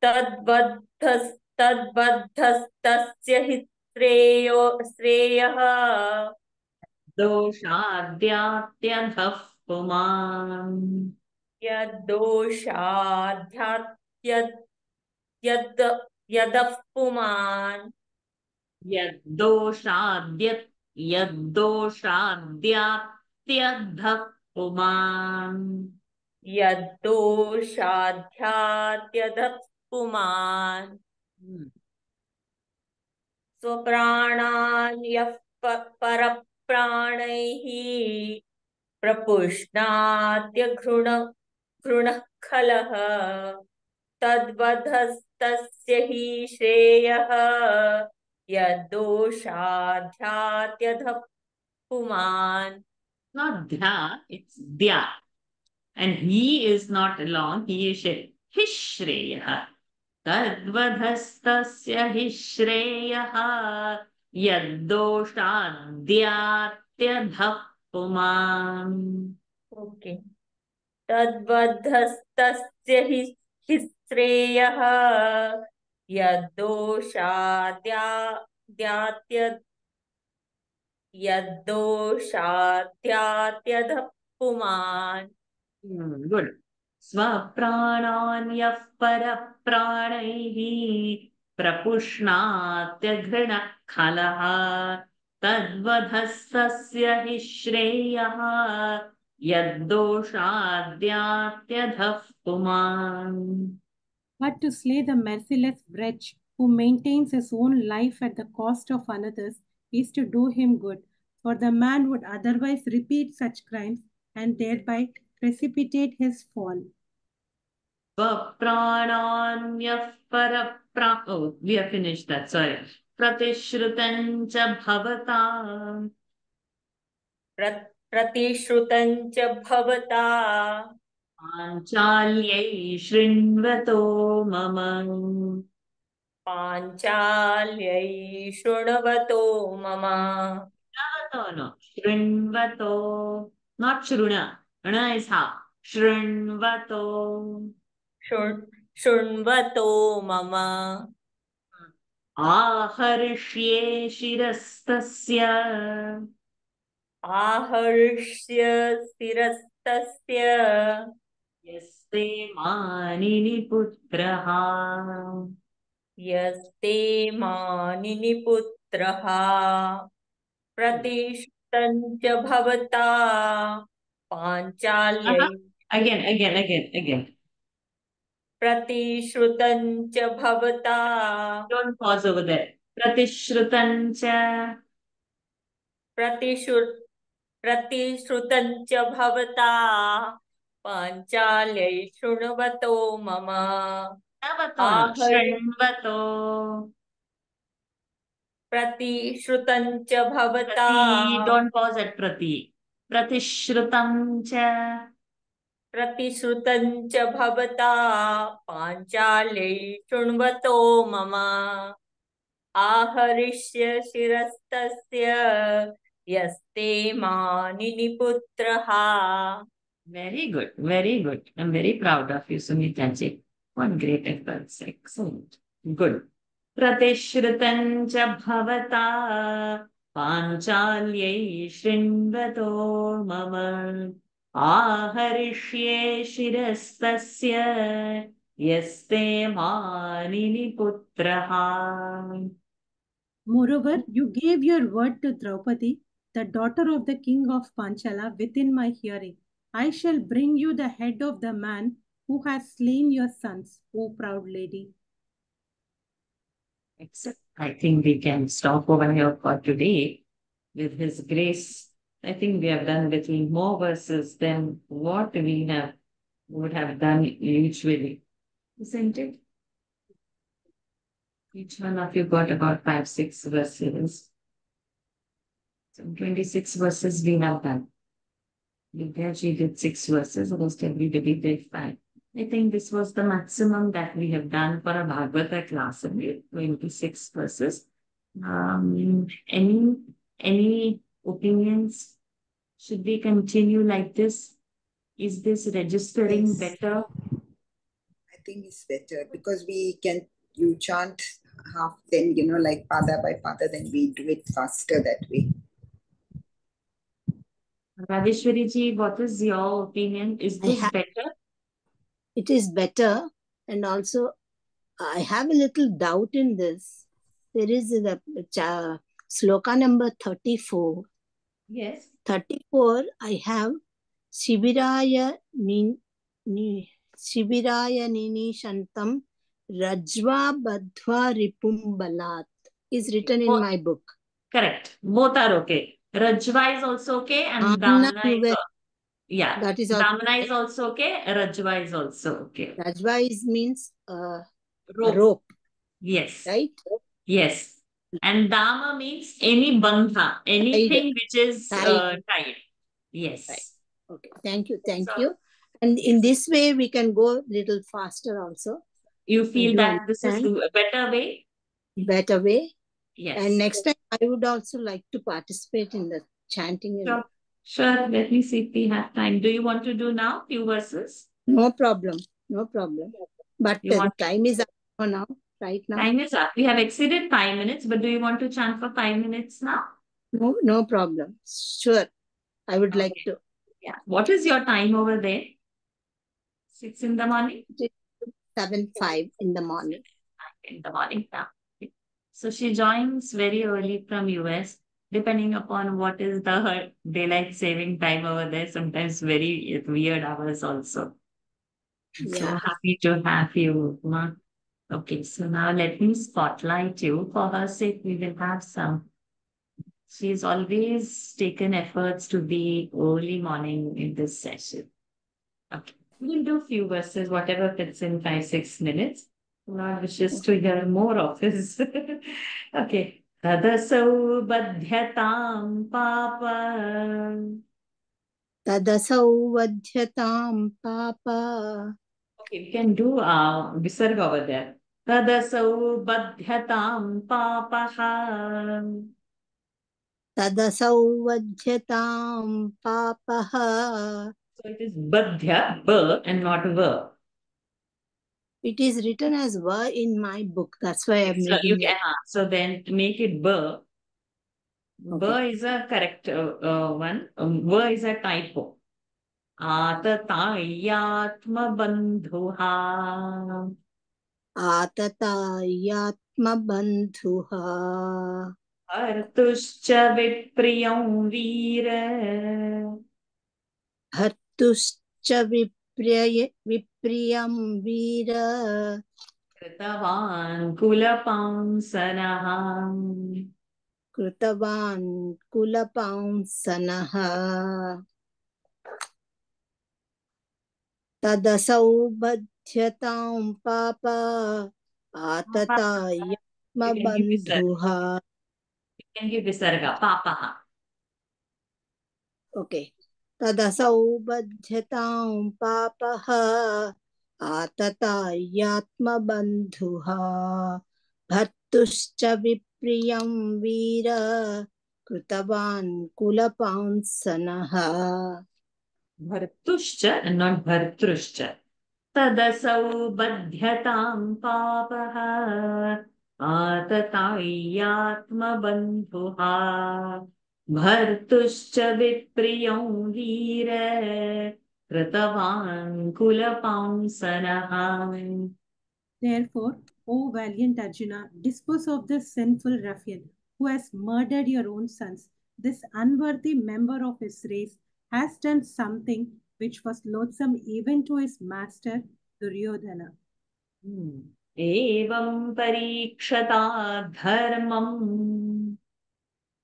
तद्बद्धस्tasya हि श्रेयः दोषाद्यात्यधः पुमान् यद्दोषाध्यात् यदः पुमान् यद्दोषाद्यात्यधः पुमान् यद्दोषाध्यात्यदः पुमान् स्वप्राणान्यः परप्राणैः प्रपुष्णात्यघृणः खलः तद्वधस्तस्य हि श्रेयः यद्दोषाध्यात्यधः पुमान् not dhya, it's dhya. And he is not alone, he is Hishreyah. Tadvadhastasya Hishreyah Yaddoshadyatyaddhah puman. Okay. तद्वद्धस्तस्य हि श्रेयः यद्दोषाद्यात्यधः पुमान् Good. Swaprananyah parapranaih prapushnatyaghrina khalaha tadvadhastasya hi shreyah yaddoshadyatyaddhah puman. But to slay the merciless wretch who maintains his own life at the cost of another's is to do him good, for the man would otherwise repeat such crimes and thereby precipitate his fall. Swaprananyah oh, we have finished that, sorry. Pratishrutam cha bhavata प्रतिश्रुतं च भवता पाञ्चाल्यै शृण्वतो मम पाञ्चाल्यै शृण्वतो मम No. Shrinvato. Not Shruna. Rna is half. Shrinvato. शृण्वतो मम आहर्ष्ये शिरस्तस्य आहर्ष्य शिरस्तस्य यस्ते मानिनि पुत्रः यस्ते मानिनि पुत्रः प्रतिष्ठं च भवता पाञ्चाल्यै Again. प्रतिश्रुतं च भवता Don't pause over there. Pratishrutancha. प्रतिश्रुतं च भवता पाञ्चाल्यै शृण्वतो मम Shrinvato. आहर् Shrinvato. प्रतिश्रुतं च भवता Prati. Don't pause at Prati. Pratishrutancha. प्रतिश्रुतं च भवता पाञ्चाल्यै शृण्वतो मम आहरिष्य शिरस्तस्य यस्ते मानिनि पुत्रः Very good. I'm very proud of you, Sunita ji. One great effort. Excellent. Good. Pratishrutancha bhavata panchalyai shrinvato mama aharishye shirastasya yaste manini putraha. Moreover, you gave your word to Draupadi, the daughter of the king of Panchala, within my hearing. I shall bring you the head of the man who has slain your sons, O proud lady. Except I think we can stop over here for today. With His grace, I think we have done little more verses than what we would have done usually, isn't it? Each one of you got about 5-6 verses. So 26 verses we have done. She did 6 verses, almost everybody did 5. I think this was the maximum that we have done for a Bhagavata class, 26 verses. Any opinions? Should we continue like this? Is this registering Yes. better? I think it's better because you chant half, then, like pada by pada, then we do it faster that way. Radheshwari ji, what is your opinion? Is this better? It is better. And also, I have a little doubt in this. There is the sloka number 34. Yes. 34, I have Shibiraya Nini Shantam Rajva Badhva Ripumbalat is written in my book. Correct. Both are okay. Rajva is also okay and Amna Damna is yeah. That is also Damna is also okay. Rajva is also okay. Rajva means Rope. rope. Yes. Right? Yes. And Dama means any bandha, anything which is tied. Yes. Right. Okay. Thank you. And in this way, we can go little faster also. You feel that this is a better way? Better way. Yes. And next time, I would also like to participate in the chanting. Sure. Let me see if we have time. Do you want to do now few verses? No problem. But the time is up for now. Right now. Time is up. We have exceeded 5 minutes, but do you want to chant for 5 minutes now? No problem. Sure. I would like to. Yeah. What is your time over there? 6 in the morning? 7:05 in the morning. In the morning now. So she joins very early from US, depending upon what is the daylight saving time over there. Sometimes very weird hours also. Yeah. So happy to have you, Ma. Okay, so now let me spotlight you. For her sake, we will have some. She's always taken efforts to be early morning in this session. Okay, we'll do few verses, whatever fits in 5-6 minutes. Lord wishes to hear more of this. Okay. Tadasau badhyatam papa. Tadasau badhyatam papa. Okay, we can do Visarga over there. तदसौ बध्यतां पापः. तदसौ वध्यतां पापः. So it is badhya, b and not v. It is written as va in my book. That's why I'm So you reading can, it. so then make it b. B Okay. is a correct one. V is a typo. Atatayatma-bandhuha. आततायात्मबन्धुः Artushcha vipriyam veera. भर्तुश्च विप्रियं वीर Kritavan kulapamsanaha. कृतवान् कुलपांसनः तदसौ बध्यतां पाप आततायात्मबन्धुः. You can give visarga. Papaha. Okay. तदसौ बध्यतां पापः आततायात्मबन्धुः भर्तुश्च विप्रियं वीर कृतवान् कुलपांसनः. Bhartushcha and not bhartrushcha. Tadasau badhyatam papaha. Atatayatma bandhuha. Bhartushcha vipriyam veera. Kritavan kulapamsanaha. Therefore, O valiant Arjuna, dispose of this sinful ruffian who has murdered your own sons. This unworthy member of his race has done something which was loathsome even to his master Duryodhana. Evam parikshata dharmam.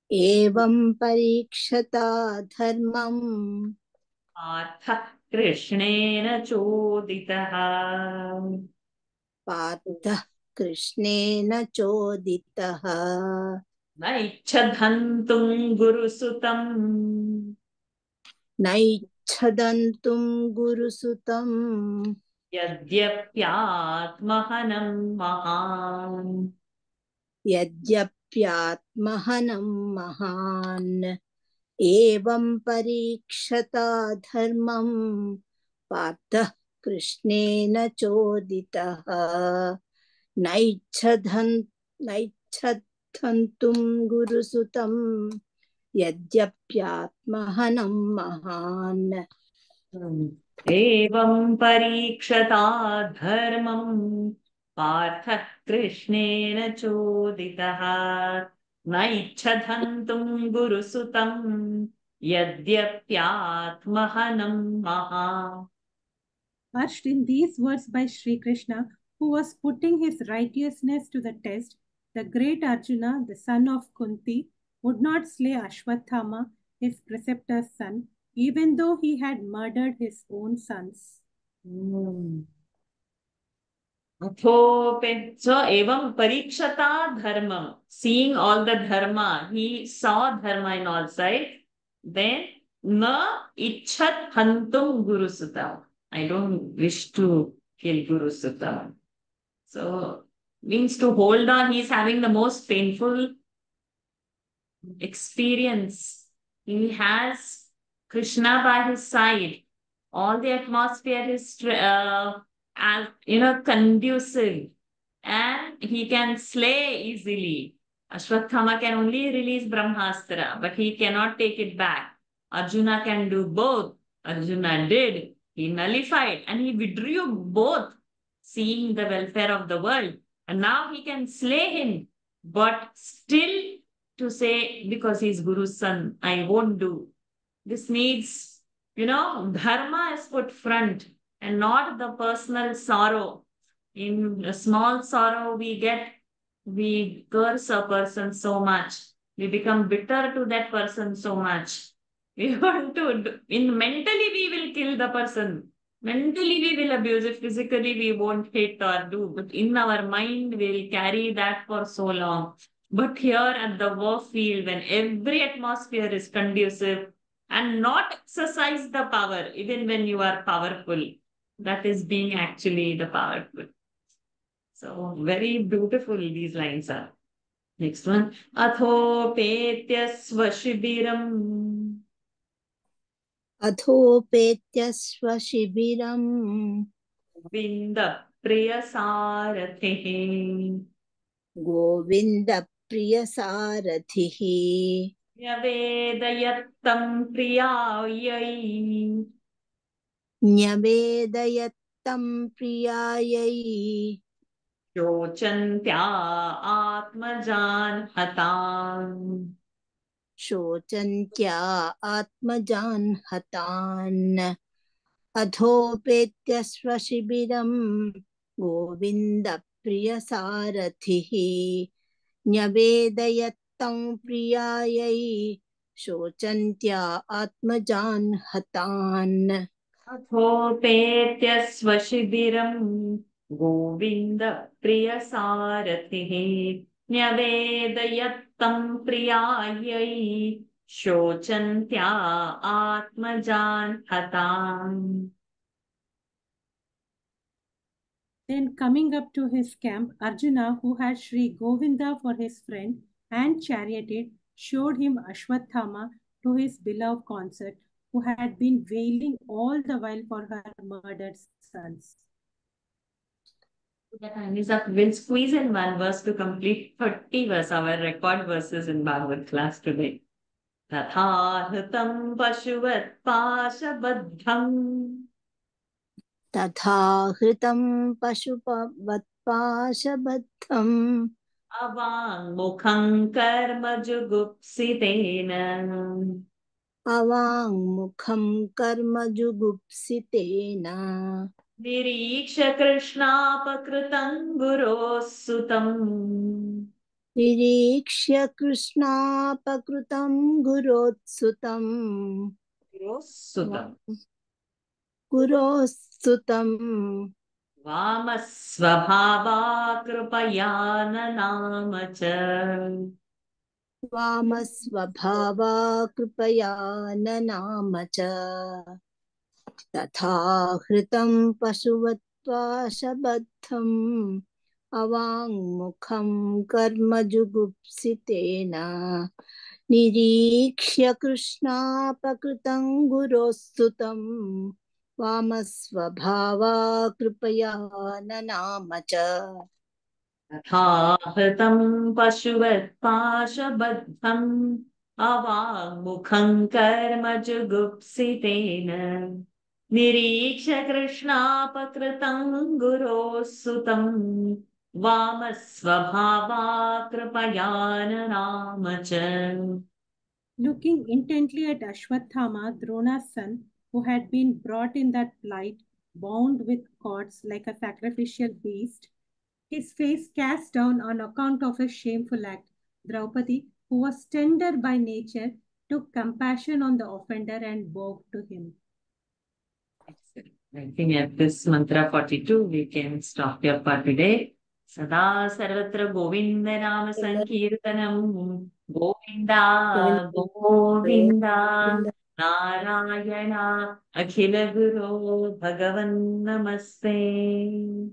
एवं परीक्षता धर्मम् पार्थः कृष्णेन चोदितः. पार्थः कृष्णेन चोदितः न इच्छधन्तुं गुरुसुतम्. नैच्छदन्तुं गुरुसुतं यद्यप्यात्महनं महान्. यद्यप्यात्महनं महान्. एवं परीक्षता धर्मं पार्थः कृष्णेन चोदितः नैच्छदन्तुं गुरुसुतं यद्यप्यात्महनं महान्. एवं परीक्षता धर्मं पार्थः कृष्णेन चोदितः. न इच्छधन्तुं गुरुसुतं यद्यप्यात्महनं महान्. Urged in these words by Sri Krishna, who was putting his righteousness to the test, the great Arjuna, the son of Kunti, would not slay Ashwatthama, his preceptor's son, even though he had murdered his own sons. So evam parikshata dharmam. Seeing all the dharma, he saw dharma in all sides. Then na icchat hantum gurusutam. I don't wish to kill gurusutam. So means to hold on. He's having the most painful experience. He has Krishna by his side. All the atmosphere is conducive, and he can slay easily. Ashwatthama can only release Brahmastra, but he cannot take it back. Arjuna can do both. Arjuna did. He nullified and he withdrew both, seeing the welfare of the world. And now he can slay him, but still to say, because he's Guru's son, I won't do. This needs, dharma is put front and not the personal sorrow. In a small sorrow, we curse a person so much. We become bitter to that person so much. We want to, mentally we will kill the person. Mentally we will abuse it. Physically we won't hit or do. But in our mind, we will carry that for so long. But here at the war field, when every atmosphere is conducive, and not exercise the power, even when you are powerful, that is being actually the powerful. So very beautiful these lines are. Next one. Athopetya swashibiram Adhopetyasva shibiram Vinda Priyasarathihi Govinda Priyasarathihi Nyavedayattam Priyayai Nyavedayattam Priyayai Shocantya Atmajan Hatan Shocantya Atmajan Hatan Adhopetyasva shibiram Govinda Priyasarathihi Nyavedayattam Priyayai Shocantya Atmajan Hatan Athopetya swashibiram Govinda Priyasarathihi Nyavedayattam Priyayai Shocantya Atmajan Hatan. Then coming up to his camp, Arjuna, who had Sri Govinda for his friend and charioted, showed him Ashwatthama to his beloved consort, who had been wailing all the while for her murdered sons. The time is up. We'll squeeze in one verse to complete 30 verse, our record verses in Bhagavad class today. Tatha hritam pashuvat pashabadham Tatha hritam pashupavatpashabadham avang mukham karma jugupsitena avang mukham karma jugupsitena niriksha krishnapakritam gurosutam Nirikshya Krishnapakrutam Gurotsutam gurosutam Gurosutam vamasvabhava krupayana namacha Vamasvabhava Kripaya Nanamacha Tatha Hritam Pasuvatva Shabadham Avang Mukham Karma Jugupsitena Nirikshya Krishna Pakrutam Gurosutam Vamasvabhava Kripaya Nanamacha तथा हृतं पशुवत्पाशबद्धम् अवाङ्मुखं कर्म जुगुप्सितेन निरीक्ष्य कृष्णापकृतं गुरोः सुतं वामस्वभावा कृपया ननाम च. Looking intently at Ashwatthama, Drona's son, who had been brought in that plight, bound with cords like a sacrificial beast, his face cast down on account of a shameful act, Draupadi, who was tender by nature, took compassion on the offender and bowed to him. I think at this mantra 42, we can stop here for today. Sada sarvatra Govinda Nama Sankirtanam Govinda Govinda Narayana Akhila Guru Bhagavan Namaste.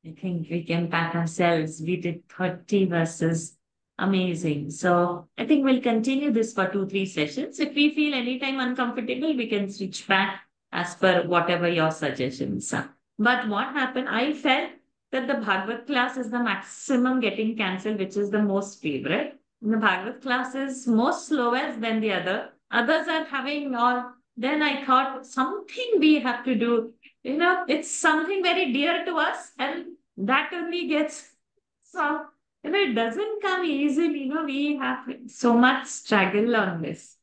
I think we can pat ourselves. We did 30 verses. Amazing. So I think we'll continue this for 2-3 sessions. If we feel anytime uncomfortable, we can switch back as per whatever your suggestions are. But what happened, I felt that the Bhagavad class is the maximum getting cancelled, which is the most favorite. And the Bhagavad class is most slowest than the other. Others are having all. Then I thought something we have to do. You know, it's something very dear to us, and that only gets so. You know, it doesn't come easily. You know, we have so much struggle on this.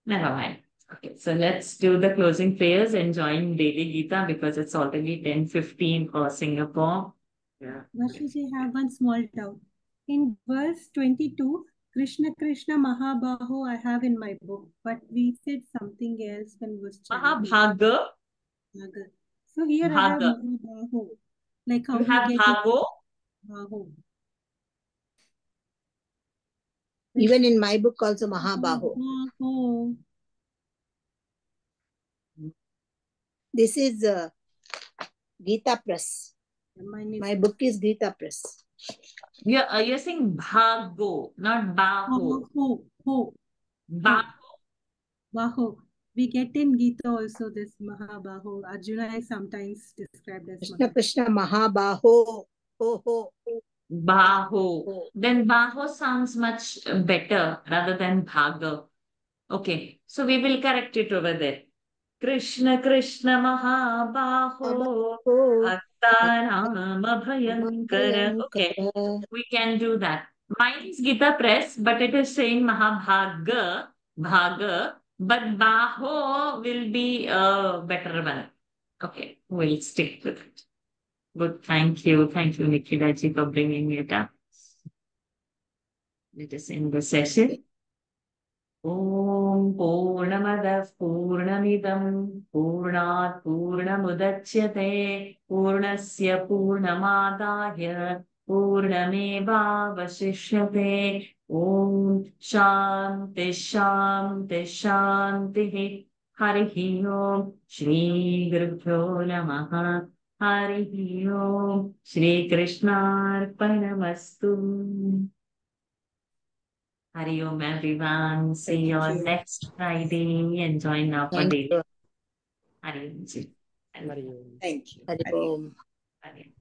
Never mind. Okay, so let's do the closing prayers and join Daily Gita because it's already 10:15 for Singapore. Yeah. Varshuji, have one small doubt. In verse 22, Krishna Krishna Mahabaho I have in my book, but we said something else when was chanting. Mahabhaga. Bhaga. So here I have Bhaga. Mahabaho. Like how You we have get Bhago. Baho. Even in my book also Mahabaho. Baho. This is Gita Press. Mine is My book is Gita Press. You're saying bhago, not baho. Baho. Baho. Baho. We get in Gita also this Mahabaho. Arjuna is sometimes described as Krishna Krishna Mahabaho. Ho ho. Baho. Then baho sounds much better rather than bhaga. Okay, so we will correct it over there. Krishna Krishna Mahabaho Bhaktanam Abhayankara. Okay, we can do that. Mine is Gita Press, but it is saying Mahabhaga, Bhaga, but Baho will be a better one. Okay, we'll stick with it. Good, thank you. Thank you, Nikhila ji, for bringing it up. Let us end the session. ॐ पूर्णमदः पूर्णमिदं पूर्णात् पूर्णमुदच्यते पूर्णस्य पूर्णमादाय पूर्णमेवावशिष्यते ॐ शान्ति शान्ति शान्तिः हरिः ॐ श्रीगुरुभ्यो नमः हरिः ॐ श्रीकृष्णार्पणमस्तु Hari Om everyone. See you Thank on you. next Friday and join our Thank daily. you. Hari Om ji. Hari Om. Thank you. Hari Om. Hari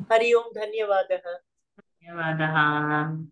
Hari Om, Dhanyavadah. Om. Dhanyavadah.